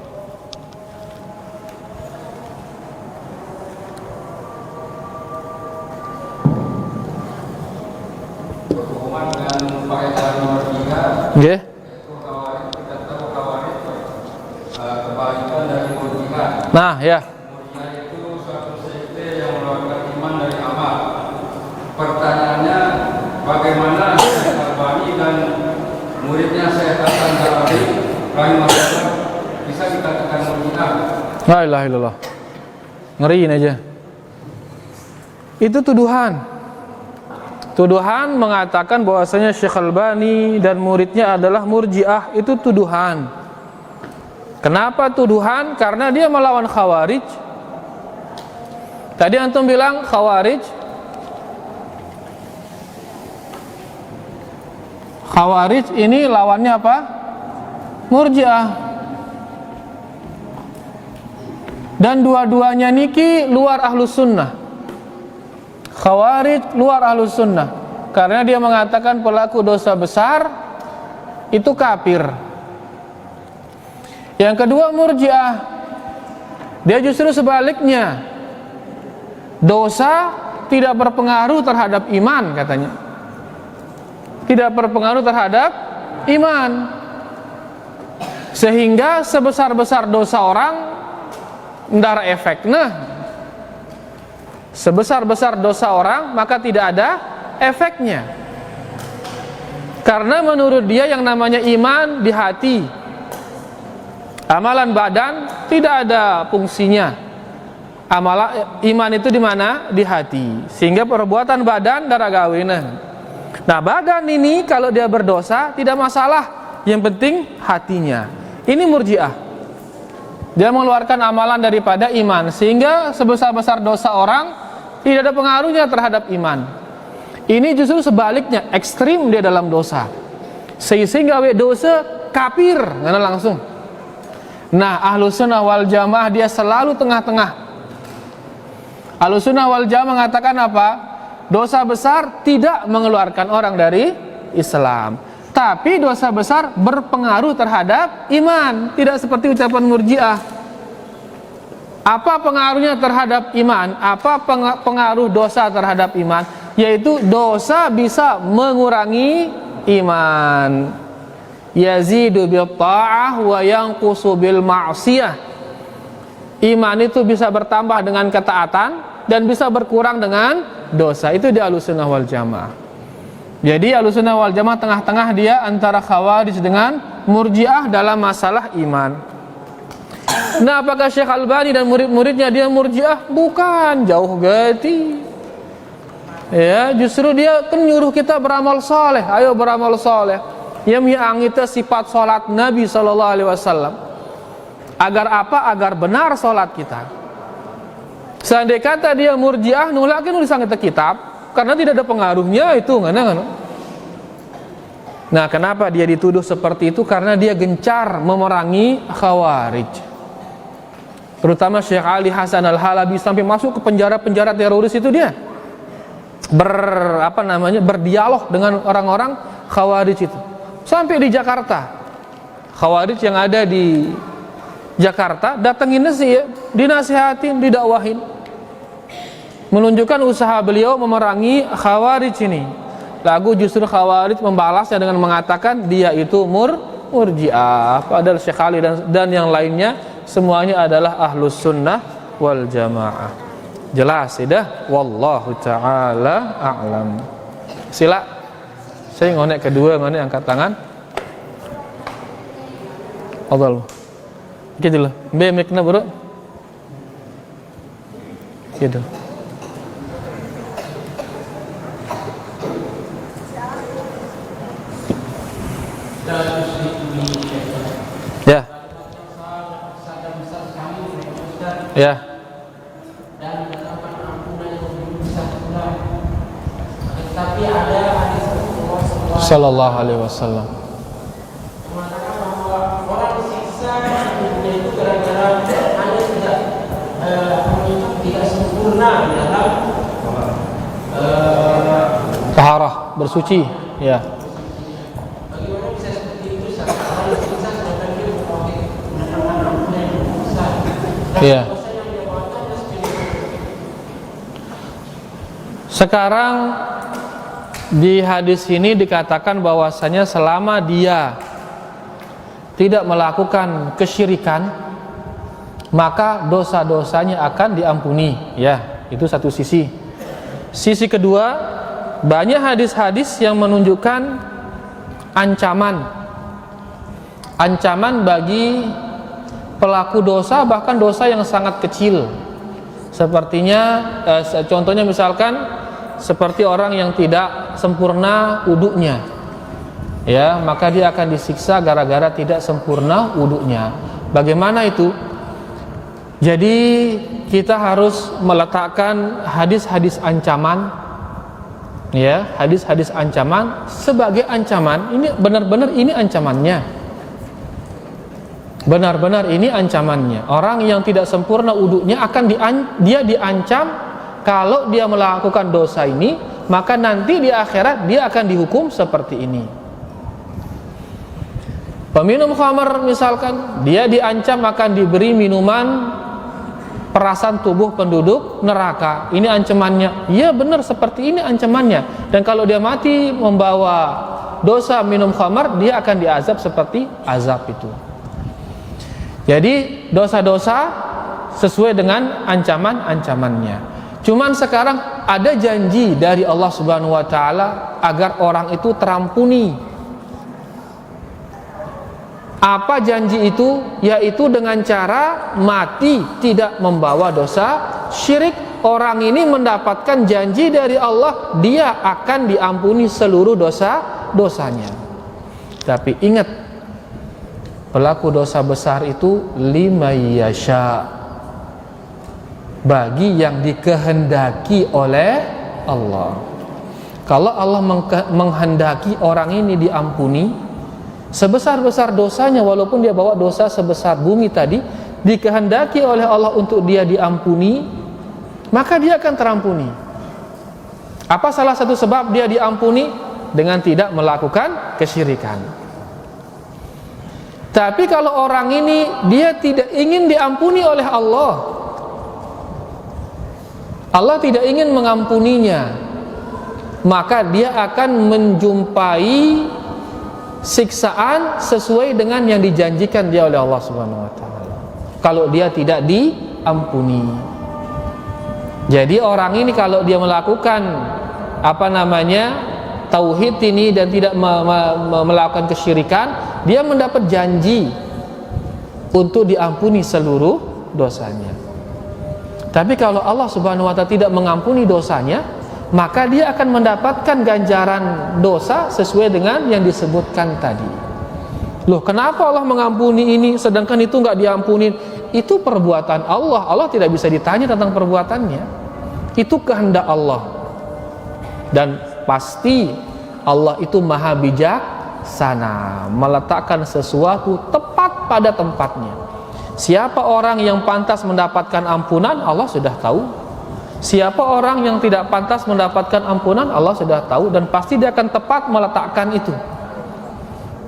Speaker 1: Nggih. Nah, ya.
Speaker 2: Murji'ah itu suatu sekte yang mengeluarkan iman dari amal. Pertanyaannya, bagaimana Syekh Albani dan muridnya Syekh Hasan Halabi rahimahullah bisa dikatakan Murji'ah?
Speaker 1: La ilaha illallah. Ngeriin aja. Itu tuduhan. Tuduhan mengatakan bahwasanya Syekh Albani dan muridnya adalah Murji'ah, itu tuduhan. Kenapa tuduhan? Karena dia melawan Khawarij. Tadi antum bilang Khawarij. Khawarij ini lawannya apa? Murji'ah. Dan dua-duanya niki luar Ahlus Sunnah. Khawarij luar Ahlus Sunnah, karena dia mengatakan pelaku dosa besar itu kafir. Yang kedua Murji'ah, dia justru sebaliknya, dosa tidak berpengaruh terhadap iman katanya, tidak berpengaruh terhadap iman, sehingga sebesar-besar dosa orang ndara efeknya. Sebesar-besar dosa orang maka tidak ada efeknya. Karena menurut dia yang namanya iman di hati. Amalan badan tidak ada fungsinya. Iman itu di mana? Di hati. Sehingga perbuatan badan darah gawenan. Nah, badan ini kalau dia berdosa tidak masalah, yang penting hatinya. Ini Murji'ah. Dia mengeluarkan amalan daripada iman, sehingga sebesar-besar dosa orang tidak ada pengaruhnya terhadap iman. Ini justru sebaliknya, ekstrim dia dalam dosa, sehingga dosa kafir karena langsung. Nah, Ahlus Sunnah wal Jamaah dia selalu tengah-tengah. Ahlus Sunnah wal Jamaah mengatakan apa? Dosa besar tidak mengeluarkan orang dari Islam, tapi dosa besar berpengaruh terhadap iman, tidak seperti ucapan Murji'ah. Apa pengaruhnya terhadap iman? Apa pengaruh dosa terhadap iman? Yaitu dosa bisa mengurangi iman. Yazidu bil ta'ah wa yanqusu bil ma'siyah. Iman itu bisa bertambah dengan ketaatan dan bisa berkurang dengan dosa. Itu di Ahlussunnah wal Jamaah. Jadi Ahlussunnah wal Jamaah tengah-tengah dia antara Khawarij dengan Murji'ah dalam masalah iman. Nah, apakah Syekh Albani dan murid-muridnya dia Murji'ah? Bukan, jauh gati. Ya, justru dia kan nyuruh kita beramal soleh. Ayo beramal soleh. Yang kita sifat solat Nabi SAW. Agar apa? Agar benar solat kita. Seandainya kata dia Murji'ah, nulakin nulisan kita kitab, karena tidak ada pengaruhnya itu, ngana. Nah, kenapa dia dituduh seperti itu? Karena dia gencar memerangi Khawarij. Terutama Syekh Ali Hasan Al-Halabi sampai masuk ke penjara-penjara teroris itu dia berdialog dengan orang-orang Khawarij itu. Sampai di Jakarta. Khawarij yang ada di Jakarta datengin sih ya, dinasihatin, didakwahin. Menunjukkan usaha beliau memerangi Khawarij ini. Lagu justru Khawarij membalasnya dengan mengatakan dia itu Murji'ah. Padahal Syekh Ali dan yang lainnya semuanya adalah Ahlus Sunnah wal Jamaah. Jelas tidak? Wallahu ta'ala a'lam. Sila. Saya ngonek kedua, ngonek angkat tangan. Afdal. Gitu loh. Mic na bro. Gitu. Ya. Ya.
Speaker 3: Tapi ada hadis Rasulullah
Speaker 1: Sallallahu alaihi wasallam.
Speaker 3: mengatakan bahwa orang disiksa hidupnya itu gara-gara hanya tidak sempurna di dalam
Speaker 1: Taharah, bersuci. Ya.
Speaker 3: bagaimana bisa seperti itu saat orang disiksa sedangkan dia mendapatkan ampunan yang besar dan
Speaker 1: Iya.
Speaker 3: dosa yang dia buatkan dan sebagainya.
Speaker 1: Sekarang di hadis ini dikatakan bahwasanya selama dia tidak melakukan kesyirikan, maka dosa-dosanya akan diampuni. Ya, itu satu sisi. Sisi kedua, banyak hadis-hadis yang menunjukkan ancaman bagi pelaku dosa, bahkan dosa yang sangat kecil. Sepertinya contohnya misalkan seperti orang yang tidak sempurna wudunya, ya, maka dia akan disiksa gara-gara tidak sempurna wudunya. Bagaimana itu? Jadi kita harus meletakkan hadis-hadis ancaman, ya, hadis-hadis ancaman sebagai ancaman. Ini benar-benar ini ancamannya. Benar-benar ini ancamannya. Orang yang tidak sempurna wudunya akan dia diancam. Kalau dia melakukan dosa ini, maka nanti di akhirat dia akan dihukum seperti ini. Peminum khamar misalkan, dia diancam akan diberi minuman perasan tubuh penduduk neraka. Ini ancamannya. Iya benar, seperti ini ancamannya. Dan kalau dia mati membawa dosa minum khamar, dia akan diazab seperti azab itu. Jadi dosa-dosa sesuai dengan ancaman-ancamannya. Cuman sekarang ada janji dari Allah Subhanahu wa taala agar orang itu terampuni. Apa janji itu? Yaitu dengan cara mati tidak membawa dosa syirik. Orang ini mendapatkan janji dari Allah, dia akan diampuni seluruh dosa-dosanya. Tapi ingat, pelaku dosa besar itu liman yasha, bagi yang dikehendaki oleh Allah. Kalau Allah menghendaki orang ini diampuni sebesar-besar dosanya, walaupun dia bawa dosa sebesar bumi tadi, dikehendaki oleh Allah untuk dia diampuni, maka dia akan terampuni. Apa salah satu sebab dia diampuni? Dengan tidak melakukan kesyirikan. Tapi kalau orang ini dia tidak ingin diampuni oleh Allah, Allah tidak ingin mengampuninya, maka dia akan menjumpai siksaan sesuai dengan yang dijanjikan dia oleh Allah Subhanahu wa taala. Kalau dia tidak diampuni. Jadi orang ini kalau dia melakukan tauhid ini dan tidak melakukan kesyirikan, dia mendapat janji untuk diampuni seluruh dosanya. Tapi kalau Allah Subhanahu wa taala tidak mengampuni dosanya, maka dia akan mendapatkan ganjaran dosa sesuai dengan yang disebutkan tadi. Loh, kenapa Allah mengampuni ini sedangkan itu enggak diampuni? Itu perbuatan Allah. Allah tidak bisa ditanya tentang perbuatannya. Itu kehendak Allah. Dan pasti Allah itu maha bijaksana, meletakkan sesuatu tepat pada tempatnya. Siapa orang yang pantas mendapatkan ampunan, Allah sudah tahu. Siapa orang yang tidak pantas mendapatkan ampunan, Allah sudah tahu, dan pasti dia akan tepat meletakkan itu.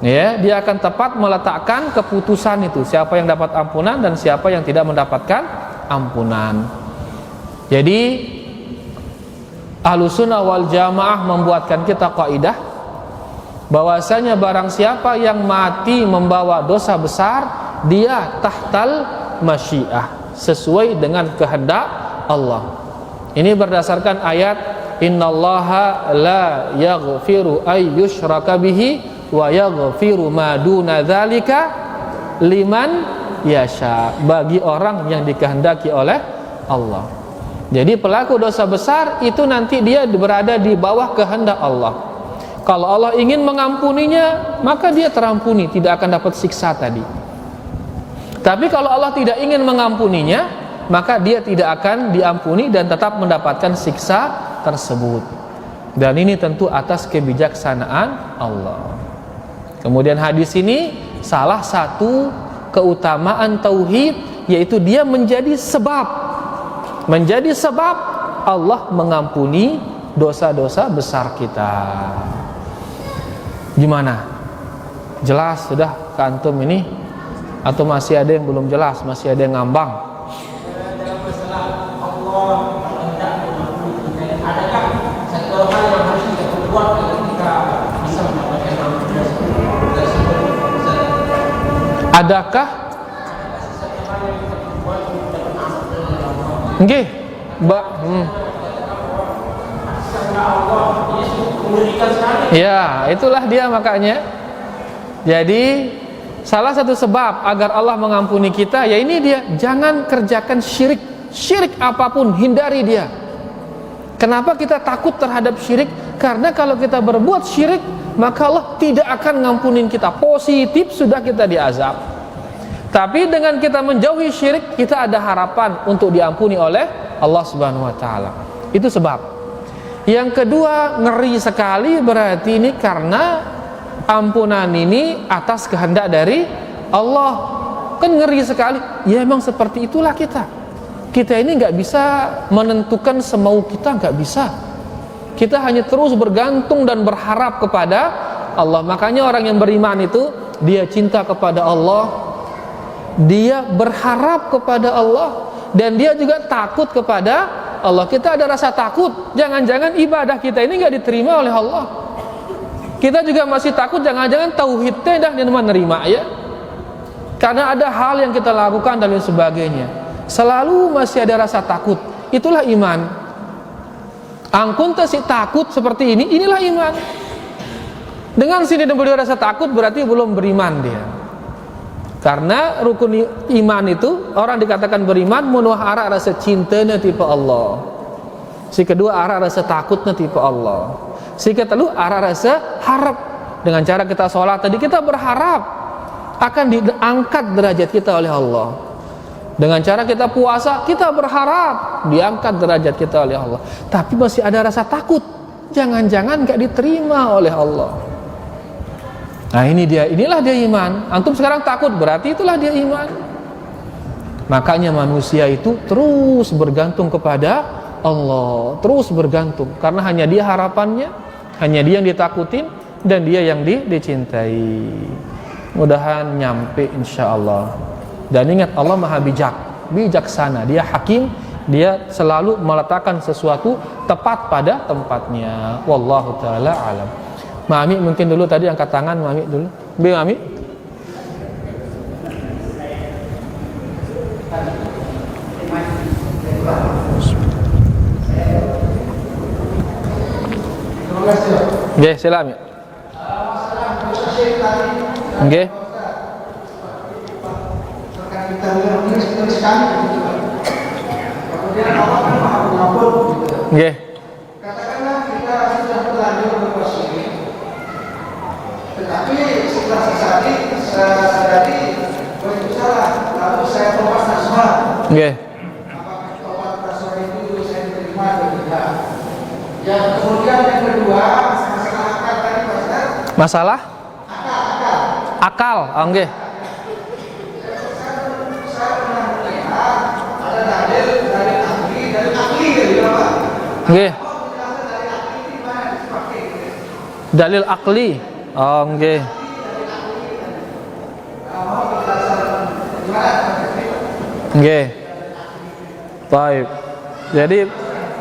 Speaker 1: Ya, dia akan tepat meletakkan keputusan itu, siapa yang dapat ampunan dan siapa yang tidak mendapatkan ampunan. Jadi Ahlussunnah wal Jamaah membuatkan kita kaidah bahwasanya barang siapa yang mati membawa dosa besar, dia tahtal masyiah, sesuai dengan kehendak Allah. Ini berdasarkan ayat innallaha la yaghfiru ay yushraka bihi wa yaghfiru ma duna dzalika liman yasha, bagi orang yang dikehendaki oleh Allah. Jadi pelaku dosa besar itu nanti dia berada di bawah kehendak Allah. Kalau Allah ingin mengampuninya, maka dia terampuni, tidak akan dapat siksa tadi. Tapi kalau Allah tidak ingin mengampuninya, maka dia tidak akan diampuni dan tetap mendapatkan siksa tersebut. Dan ini tentu atas kebijaksanaan Allah. Kemudian hadis ini salah satu keutamaan tauhid, yaitu dia menjadi sebab Allah mengampuni dosa-dosa besar kita. Gimana? Jelas sudah ke antum ini? Atau masih ada yang belum jelas? Masih ada yang ngambang?
Speaker 3: Dalam masalah Allah hendak mengampuni kita, adakah satu hal yang harus kita perbuat agar kita bisa mendapatkan ampunan tersebut?
Speaker 1: Adakah?
Speaker 3: Satu hal yang kita perbuat untuk mendapat ampunan dari Allah.
Speaker 1: Nggih, Ya, itulah dia makanya. Jadi salah satu sebab agar Allah mengampuni kita, ya ini dia, jangan kerjakan syirik apapun, hindari dia. Kenapa kita takut terhadap syirik? Karena kalau kita berbuat syirik, maka Allah tidak akan ngampunin kita. Positif sudah kita diazab. Tapi dengan kita menjauhi syirik, kita ada harapan untuk diampuni oleh Allah Subhanahu wa taala. Itu sebab. Yang kedua, ngeri sekali berarti ini karena ampunan ini atas kehendak dari Allah. Kan ngeri sekali. Ya emang seperti itulah kita. Kita ini nggak bisa menentukan semau kita, nggak bisa. Kita hanya terus bergantung dan berharap kepada Allah. Makanya orang yang beriman itu, dia cinta kepada Allah, dia berharap kepada Allah, dan dia juga takut kepada Allah. Kita ada rasa takut, jangan-jangan ibadah kita ini nggak diterima oleh Allah. Kita juga masih takut, jangan-jangan tauhidnya dah dia menerima, ya. Karena ada hal yang kita lakukan dan lain sebagainya. Selalu masih ada rasa takut. Itulah iman. Angkun tasik takut seperti ini, inilah iman. Dengan sini dan beliau rasa takut berarti belum beriman dia. Karena rukun iman itu, orang dikatakan beriman menuh arah rasa cintanya tipe Allah. Si kedua arah rasa takutnya tipe Allah. Si ketiga arah rasa harap. Dengan cara kita sholat tadi, kita berharap akan diangkat derajat kita oleh Allah. Dengan cara kita puasa, kita berharap diangkat derajat kita oleh Allah. Tapi masih ada rasa takut, jangan-jangan gak diterima oleh Allah. Nah inilah dia iman. Antum sekarang takut, berarti itulah dia iman. Makanya manusia itu terus bergantung kepada Allah, terus bergantung, karena hanya dia harapannya, hanya dia yang ditakutin, dan dia yang dicintai. Mudahan nyampe insyaallah. Dan ingat, Allah maha bijaksana, dia hakim, dia selalu meletakkan sesuatu tepat pada tempatnya. Wallahu ta'ala alam. Mami mungkin dulu tadi angkat tangan, Mami dulu. Mami. Nggih, silakan. Nggih. Nggih.
Speaker 4: Katakanlah kita sudah terlanjur berbuat syirik, tetapi setelah sadari bahwa itu salah, lalu saya tobat nasuha.
Speaker 1: Nggih.
Speaker 4: Apakah tobat nasuha itu saya diterima atau tidak? Yang kemudian yang kedua, masalah akal tadi, Pak.
Speaker 1: Masalah? Akal. Oh, nggih.
Speaker 4: Saya pernah melihat ada dalil akli dari apa?
Speaker 1: Nggih. Dalil akli. Oh, nggih. Nggih. Baik. Jadi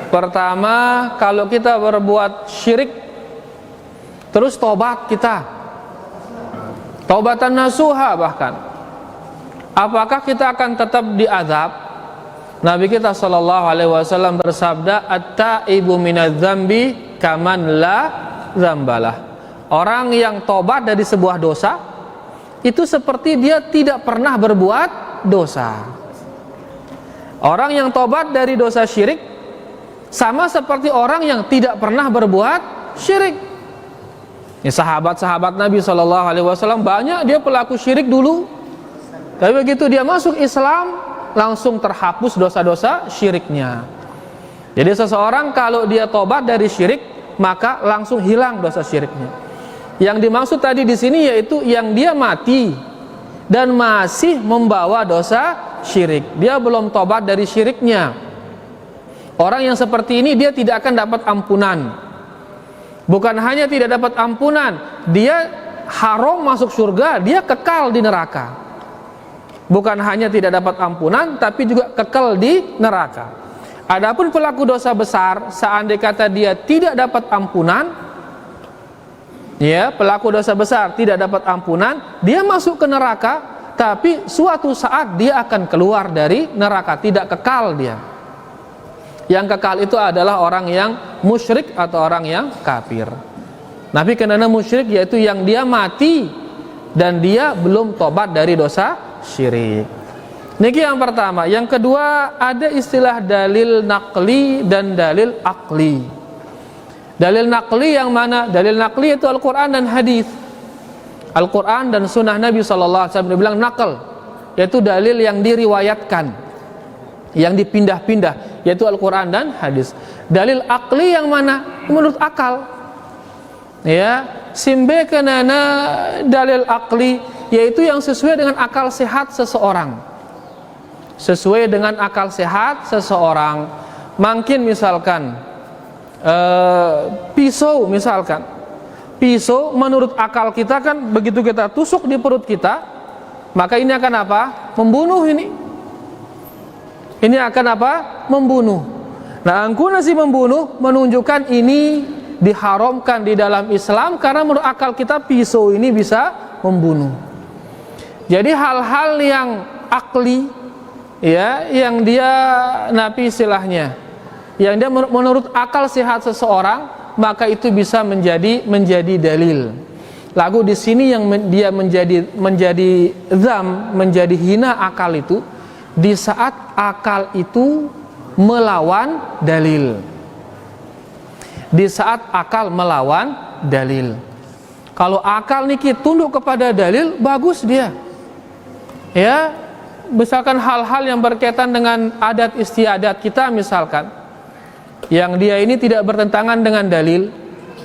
Speaker 1: pertama, kalau kita berbuat syirik terus tobat kita, taubatan nasuha bahkan, apakah kita akan tetap diazab? Nabi kita sallallahu alaihi wasallam bersabda, "At-taibu minadz-dzambi kaman la dzambalah." Orang yang tobat dari sebuah dosa itu seperti dia tidak pernah berbuat dosa. Orang yang tobat dari dosa syirik sama seperti orang yang tidak pernah berbuat syirik. Ya, sahabat-sahabat Nabi sallallahu alaihi wasallam banyak dia pelaku syirik dulu. Tapi begitu dia masuk Islam, langsung terhapus dosa-dosa syiriknya. Jadi seseorang kalau dia tobat dari syirik, maka langsung hilang dosa syiriknya. Yang dimaksud tadi di sini yaitu yang dia mati dan masih membawa dosa syirik. Dia belum tobat dari syiriknya. Orang yang seperti ini dia tidak akan dapat ampunan. Bukan hanya tidak dapat ampunan, dia haram masuk surga, dia kekal di neraka. Bukan hanya tidak dapat ampunan, tapi juga kekal di neraka. Adapun pelaku dosa besar, seandainya kata dia tidak dapat ampunan, ya, pelaku dosa besar tidak dapat ampunan, dia masuk ke neraka, tapi suatu saat dia akan keluar dari neraka, tidak kekal dia. Yang kekal itu adalah orang yang musyrik atau orang yang kafir. Nabi kenana musyrik yaitu yang dia mati dan dia belum tobat dari dosa syirik. Niki yang pertama. Yang kedua, ada istilah dalil naqli dan dalil aqli. Dalil naqli yang mana? Dalil naqli itu Al-Quran dan hadis. Al-Quran dan sunnah Nabi SAW dibilang naql, yaitu dalil yang diriwayatkan, yang dipindah-pindah, yaitu Al-Quran dan hadis. Dalil aqli yang mana? Menurut akal. Ya, simbe kenana dalil aqli yaitu yang sesuai dengan akal sehat seseorang. Sesuai dengan akal sehat seseorang. Mungkin misalkan pisau misalkan. Pisau menurut akal kita kan begitu kita tusuk di perut kita, maka ini akan apa? Membunuh ini. Ini akan apa? Membunuh. Nah, angkuna si membunuh menunjukkan ini diharamkan di dalam Islam karena menurut akal kita pisau ini bisa membunuh. Jadi hal-hal yang akli, ya, yang dia napi istilahnya, yang dia menurut akal sehat seseorang, maka itu bisa menjadi dalil. Lalu di sini yang dia menjadi zam, menjadi hina akal itu di saat akal itu melawan dalil. Di saat akal melawan dalil. Kalau akal niki tunduk kepada dalil, bagus dia. Ya, misalkan hal-hal yang berkaitan dengan adat istiadat kita misalkan, yang dia ini tidak bertentangan dengan dalil,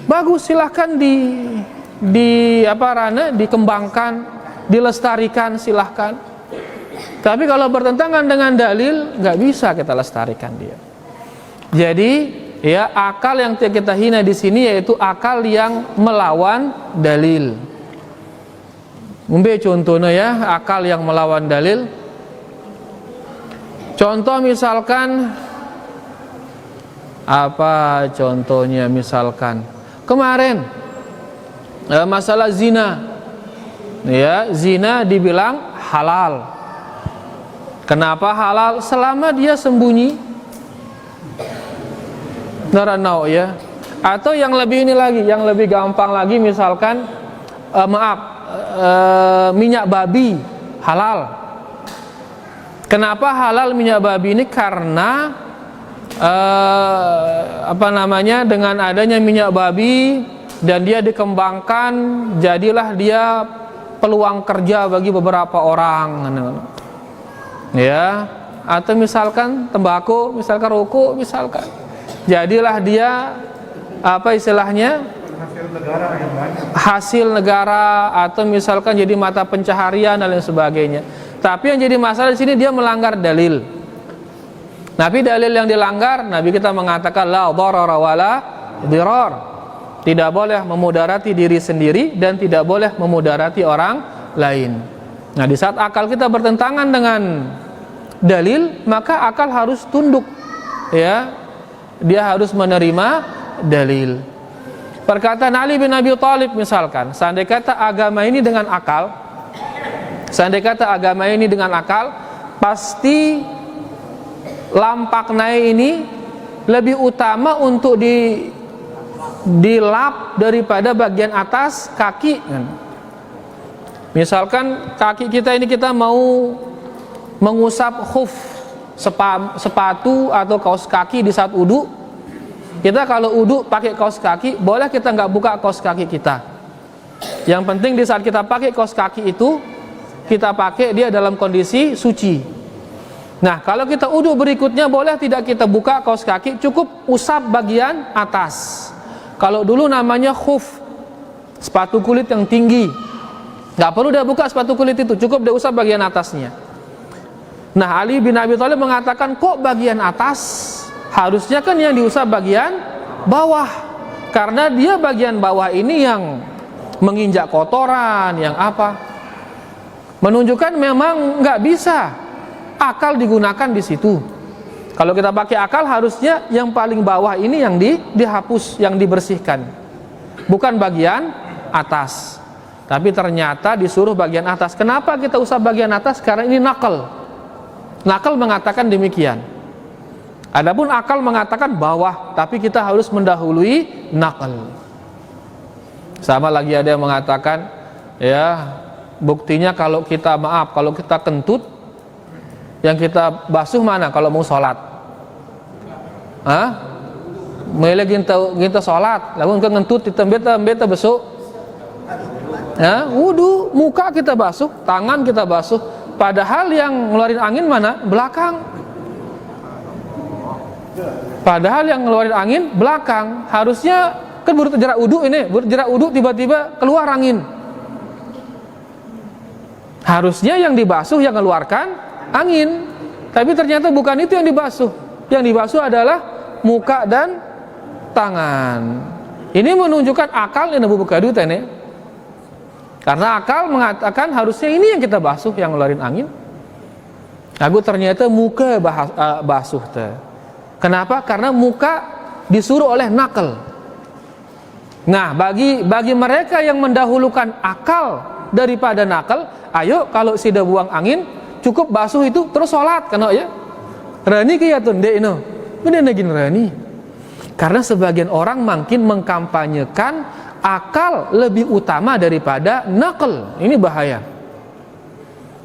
Speaker 1: bagus, silahkan dikembangkan, dilestarikan, silahkan. Tapi kalau bertentangan dengan dalil, nggak bisa kita lestarikan dia. Jadi, ya, akal yang kita hina di sini yaitu akal yang melawan dalil. Mungkin contohnya ya, akal yang melawan dalil. Contoh misalkan apa contohnya misalkan kemarin masalah zina. Ya, zina dibilang halal. Kenapa halal? Selama dia sembunyi. Naranau ya. Atau yang lebih ini lagi, yang lebih gampang lagi misalkan minyak babi halal. Kenapa halal minyak babi ini? Karena dengan adanya minyak babi dan dia dikembangkan, jadilah dia peluang kerja bagi beberapa orang. Ya, atau misalkan tembakau, misalkan rokok, misalkan. Jadilah dia hasil negara atau misalkan jadi mata pencaharian dan lain sebagainya. Tapi yang jadi masalah di sini dia melanggar dalil. Nabi dalil yang dilanggar, Nabi kita mengatakan la dharara wala dirar. Tidak boleh memudarati diri sendiri dan tidak boleh memudarati orang lain. Nah, di saat akal kita bertentangan dengan dalil, maka akal harus tunduk. Ya. Dia harus menerima dalil. Perkataan Ali bin Abi Thalib misalkan, seandainya kata agama ini dengan akal, pasti lampakna ini lebih utama untuk dilap daripada bagian atas kaki kan. Misalkan kaki kita ini kita mau mengusap khuf, sepatu atau kaos kaki di saat wudu. Kita kalau wudu pakai kaos kaki, boleh kita nggak buka kaos kaki kita. Yang penting di saat kita pakai kaos kaki itu, kita pakai dia dalam kondisi suci. Nah, kalau kita wudu berikutnya boleh tidak kita buka kaos kaki, cukup usap bagian atas. Kalau dulu namanya khuf, sepatu kulit yang tinggi. Nggak perlu dia buka sepatu kulit itu, cukup dia usap bagian atasnya. Nah, Ali bin Abi Thalib mengatakan, kok bagian atas? Harusnya kan yang diusap bagian bawah. Karena dia bagian bawah ini yang menginjak kotoran, yang apa? Menunjukkan memang nggak bisa akal digunakan di situ. Kalau kita pakai akal, harusnya yang paling bawah ini yang dihapus, yang dibersihkan, bukan bagian atas. Tapi ternyata disuruh bagian atas. Kenapa kita usap bagian atas? Karena ini nakal. Nakal mengatakan demikian. Adapun akal mengatakan bawah, tapi kita harus mendahului nakal. Sama lagi ada yang mengatakan, ya, buktinya kalau kita kalau kita kentut, yang kita basuh mana kalau mau sholat? Mulai kita sholat, lalu kita ngentut ditembet besok. Ya, wudu, muka kita basuh, tangan kita basuh. Padahal yang ngeluarin angin mana? Belakang. Padahal yang ngeluarin angin belakang. Harusnya kan baru terjerak wudu ini, tiba-tiba keluar angin. Harusnya yang dibasuh yang mengeluarkan angin. Tapi ternyata bukan itu yang dibasuh. Yang dibasuh adalah muka dan tangan. Ini menunjukkan akal ini bubuk kadu tene. Karena akal mengatakan harusnya ini yang kita basuh, yang ngeluarin angin. Aku ternyata muka basuh teh. Kenapa? Karena muka disuruh oleh nakal. Nah, bagi mereka yang mendahulukan akal daripada nakal, ayo kalau sudah buang angin, cukup basuh itu terus sholat, kan ya? Rani kiyatun dek ino, bener gini rani. Karena sebagian orang makin mengkampanyekan akal lebih utama daripada nakal. Ini bahaya.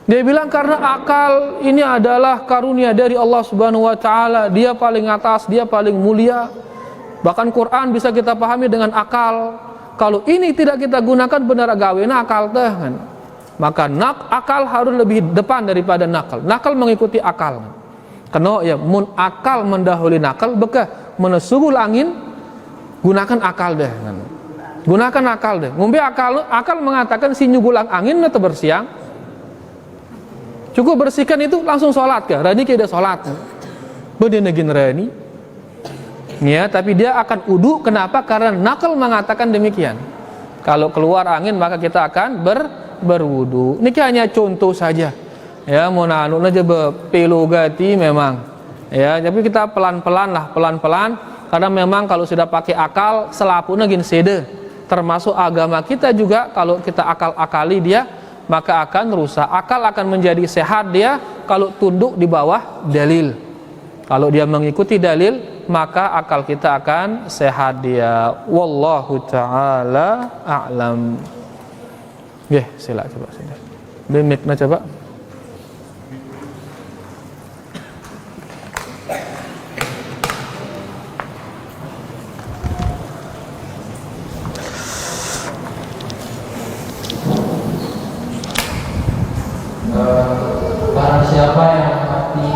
Speaker 1: Dia bilang karena akal ini adalah karunia dari Allah Subhanahu wa taala, dia paling atas, dia paling mulia. Bahkan Quran bisa kita pahami dengan akal. Kalau ini tidak kita gunakan benar gawena akal teh kan. Maka akal harus lebih depan daripada nakal. Nakal mengikuti akal. Karena ya mun akal mendahului nakal, beka menesugul angin gunakan akal deh kan. Gunakan akal deh. Ngombe akal mengatakan si nyugulang angin atau bersiang. Cukup bersihkan itu langsung sholat ke. Rani kaya sholat. Bedenegin rani. Ya, tapi dia akan wudu. Kenapa? Karena nakal mengatakan demikian. Kalau keluar angin maka kita akan berwudu. Ini hanya contoh saja. Ya, mau nanu aja bepelu gati memang. Ya, tapi kita pelan-pelan lah, pelan-pelan. Karena memang kalau sudah pakai akal, selapuna gin sede. Termasuk agama kita juga, kalau kita akal-akali dia, maka akan rusak. Akal akan menjadi sehat dia kalau tunduk di bawah dalil. Kalau dia mengikuti dalil, maka akal kita akan sehat dia. Wallahu ta'ala a'lam. Oke, sila coba sini. Bimikna coba.
Speaker 3: Barang siapa yang mati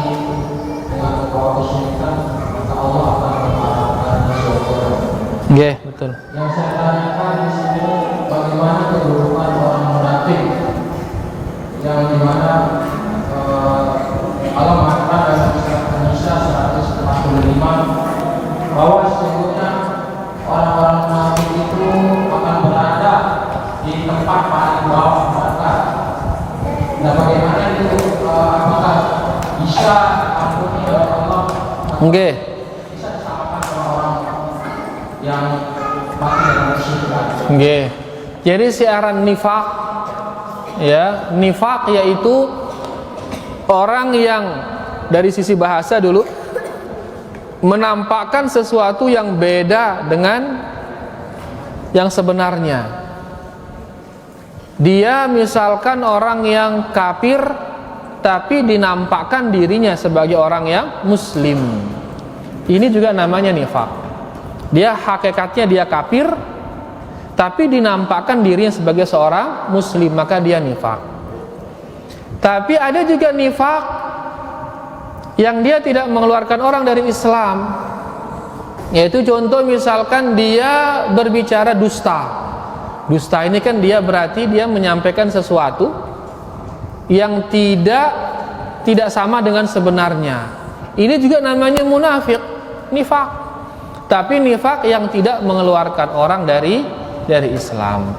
Speaker 3: dengan membawa kesyirikan, maka Allah akan memaafkan surga.
Speaker 1: Nggih, betul.
Speaker 3: Yang saya tanyakan di sini, bagaimana kedudukan orang munafik yang dimana Allah mengatakan dalam surat An-Nisa 145 bahwa sesungguhnya orang-orang munafik itu akan berada di tempat paling bawah neraka. Nah, bagaimana itu? Apakah bisa ampuni oleh Allah?
Speaker 1: Nggih.
Speaker 3: Bisa disamakan sama orang yang mati dalam kesyirikan?
Speaker 1: Nggih. Jadi siaran nifak, ya, nifak yaitu orang yang dari sisi bahasa dulu menampakkan sesuatu yang beda dengan yang sebenarnya. Dia misalkan orang yang kafir tapi dinampakkan dirinya sebagai orang yang muslim. Ini juga namanya nifak. Dia hakikatnya dia kafir tapi dinampakkan dirinya sebagai seorang muslim, maka dia nifak. Tapi ada juga nifak yang dia tidak mengeluarkan orang dari Islam, yaitu contoh misalkan dia berbicara dusta. Dusta ini kan dia berarti dia menyampaikan sesuatu yang tidak sama dengan sebenarnya. Ini juga namanya munafik, nifak. Tapi nifak yang tidak mengeluarkan orang dari Islam.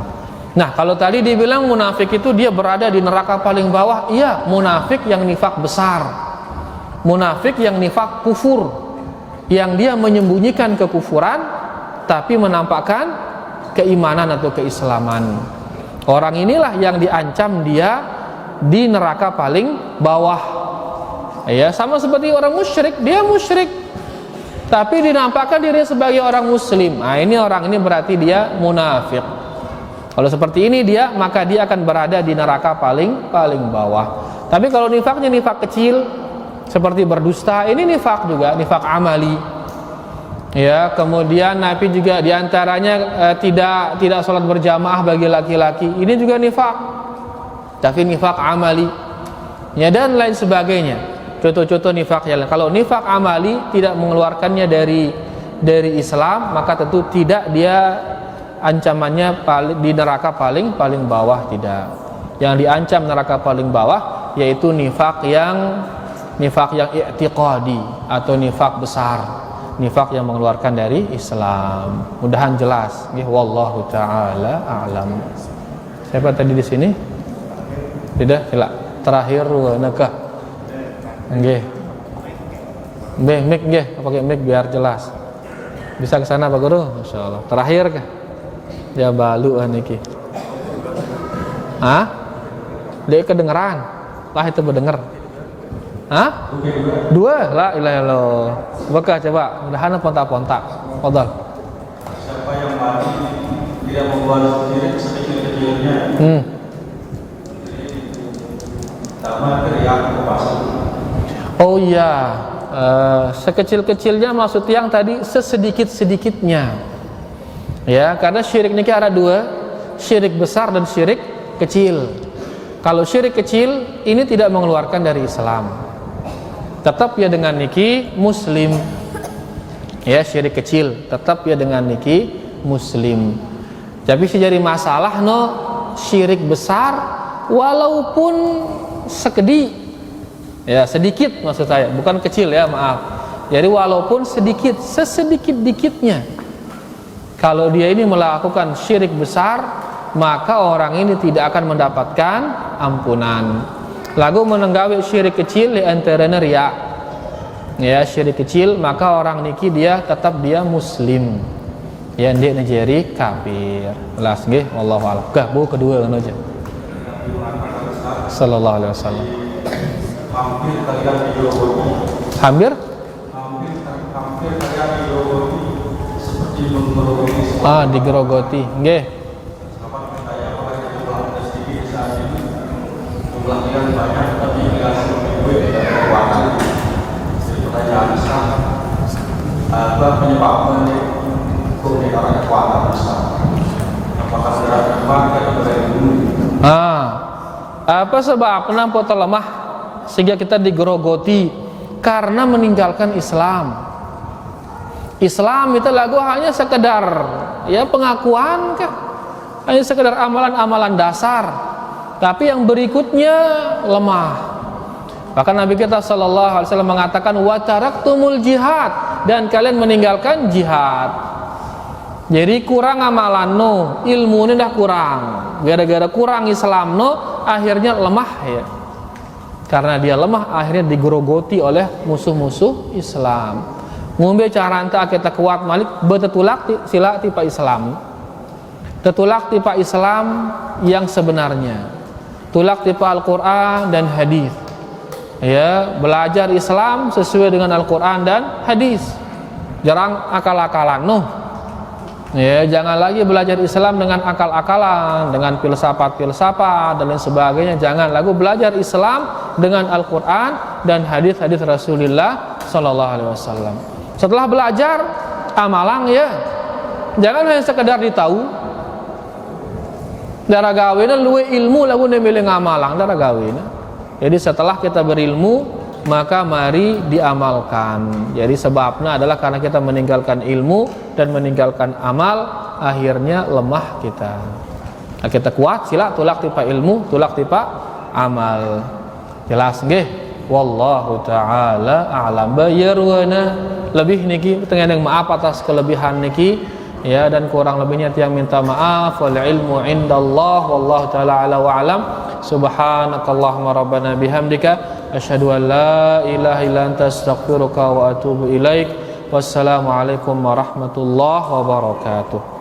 Speaker 1: Nah, kalau tadi dibilang munafik itu dia berada di neraka paling bawah, iya, munafik yang nifak besar. Munafik yang nifak kufur, yang dia menyembunyikan kekufuran tapi menampakkan keimanan atau keislaman. Orang inilah yang diancam dia di neraka paling bawah. Ya, sama seperti orang musyrik, dia musyrik tapi dinampakkan dirinya sebagai orang muslim. Nah, orang ini berarti dia munafik. Kalau seperti ini maka dia akan berada di neraka paling bawah. Tapi kalau nifaknya nifak kecil seperti berdusta, ini nifak juga, nifak amali. Ya, kemudian Nabi juga diantaranya tidak sholat berjamaah bagi laki-laki. Ini juga nifak, tapi nifak amali. Ya, dan lain sebagainya. Contoh-contoh nifak yang lain. Kalau nifak amali tidak mengeluarkannya dari Islam, maka tentu tidak dia ancamannya di neraka paling bawah, tidak. Yang diancam neraka paling bawah yaitu nifak yang i'tiqadi atau nifak besar, nifak yang mengeluarkan dari Islam. Mudahan jelas. Wallahu taala a'lam. Siapa tadi di sini? Tidak, sila. Terakhir nakah. Nggih. Mic nggih, pakai mic biar jelas. Bisa ke sana Pak Guru? Masyaallah. Terakhir kah? Ya balu niki. Hah? Dia kedengeran. Lah itu berdengar. Hah? Dua? La ilaha illallah. Bakah coba, mudahan pontak-pontak. Fadhal.
Speaker 5: Siapa yang mati tidak membuat sendiri sekecil-kecilnya. Sama teriak ke pasar.
Speaker 1: Oh iya, sekecil-kecilnya maksud yang tadi sesedikit-sedikitnya. Ya, karena syirik niki ada dua, syirik besar dan syirik kecil. Kalau syirik kecil ini tidak mengeluarkan dari Islam, tetap ya dengan niki muslim. Ya, syirik kecil tetap ya dengan niki muslim. Tapi sih jadi masalah syirik besar walaupun sekedi, ya sedikit maksud saya, bukan kecil ya, maaf. Jadi walaupun sedikit, sesedikit-dikitnya, kalau dia ini melakukan syirik besar, maka orang ini tidak akan mendapatkan ampunan. Lagu menenggawi syirik kecil di antaranya riya. Ya, syirik kecil, maka orang niki tetap dia muslim. Ya, dia jadi kafir. Jelas nggih, wallahu a'lam. Bu kedua kan aja. Sallallahu alaihi wasallam.
Speaker 5: Hampir terlihat ideologi.
Speaker 1: Hampir
Speaker 5: terlihat ideologi seperti menggerogoti semua.
Speaker 1: Digerogoti. Nggih.
Speaker 5: Sahabat saya orang yang jumlah SDG saat ini jumlahnya banyak tapi dikasih duit dan keuangan. Jadi pertanyaan besar, apa penyebabnya kok orang kekuatan besar? Apakah sudah dipakai oleh dulu?
Speaker 1: Apa sebabnya kita lemah sehingga kita digerogoti? Karena meninggalkan Islam. Islam itu hanya sekedar ya pengakuan kah? Hanya sekedar amalan-amalan dasar. Tapi yang berikutnya lemah. Bahkan Nabi kita sallallahu alaihi wasallam mengatakan wa taraktumul jihad, dan kalian meninggalkan jihad. Jadi kurang amalan ilmu ini dah kurang. Gara-gara kurang Islam akhirnya lemah ya. Karena dia lemah akhirnya digerogoti oleh musuh-musuh Islam. Ngombe cara anta kita kuat malik betetulak sila tipa Islam. Tetulak tipa Islam yang sebenarnya. Tulak tipa Al-Qur'an dan hadis. Ya, belajar Islam sesuai dengan Al-Qur'an dan hadis. jarang akal-akalan noh. Ya, jangan lagi belajar Islam dengan akal-akalan, dengan filsafat-filsafat dan lain sebagainya. Jangan lagu belajar Islam dengan Al-Quran dan hadis-hadis Rasulullah Sallallahu Alaihi Wasallam. Setelah belajar amalang ya, jangan hanya sekedar ditahu. Darah gawina luwe ilmu lagu nemile ngamalang darah gawina. Jadi setelah kita berilmu maka mari diamalkan. Jadi sebabnya adalah karena kita meninggalkan ilmu dan meninggalkan amal, akhirnya lemah kita. Nah, kita kuat sila tulak tipa ilmu, tulak tipa amal. Jelas nggih? Wallahu taala a'lam. Bayarwana lebih niki tengah maaf atas kelebihan niki ya, dan kurang lebihnya tiang minta maaf. Wal ilmu indallah wallahu taala ala wa alam. Subhanakallahumma rabbana bihamdika asyhadu an la ilaha illa anta astaghfiruka wa atubu ilaik. Wassalamualaikum warahmatullahi wabarakatuh.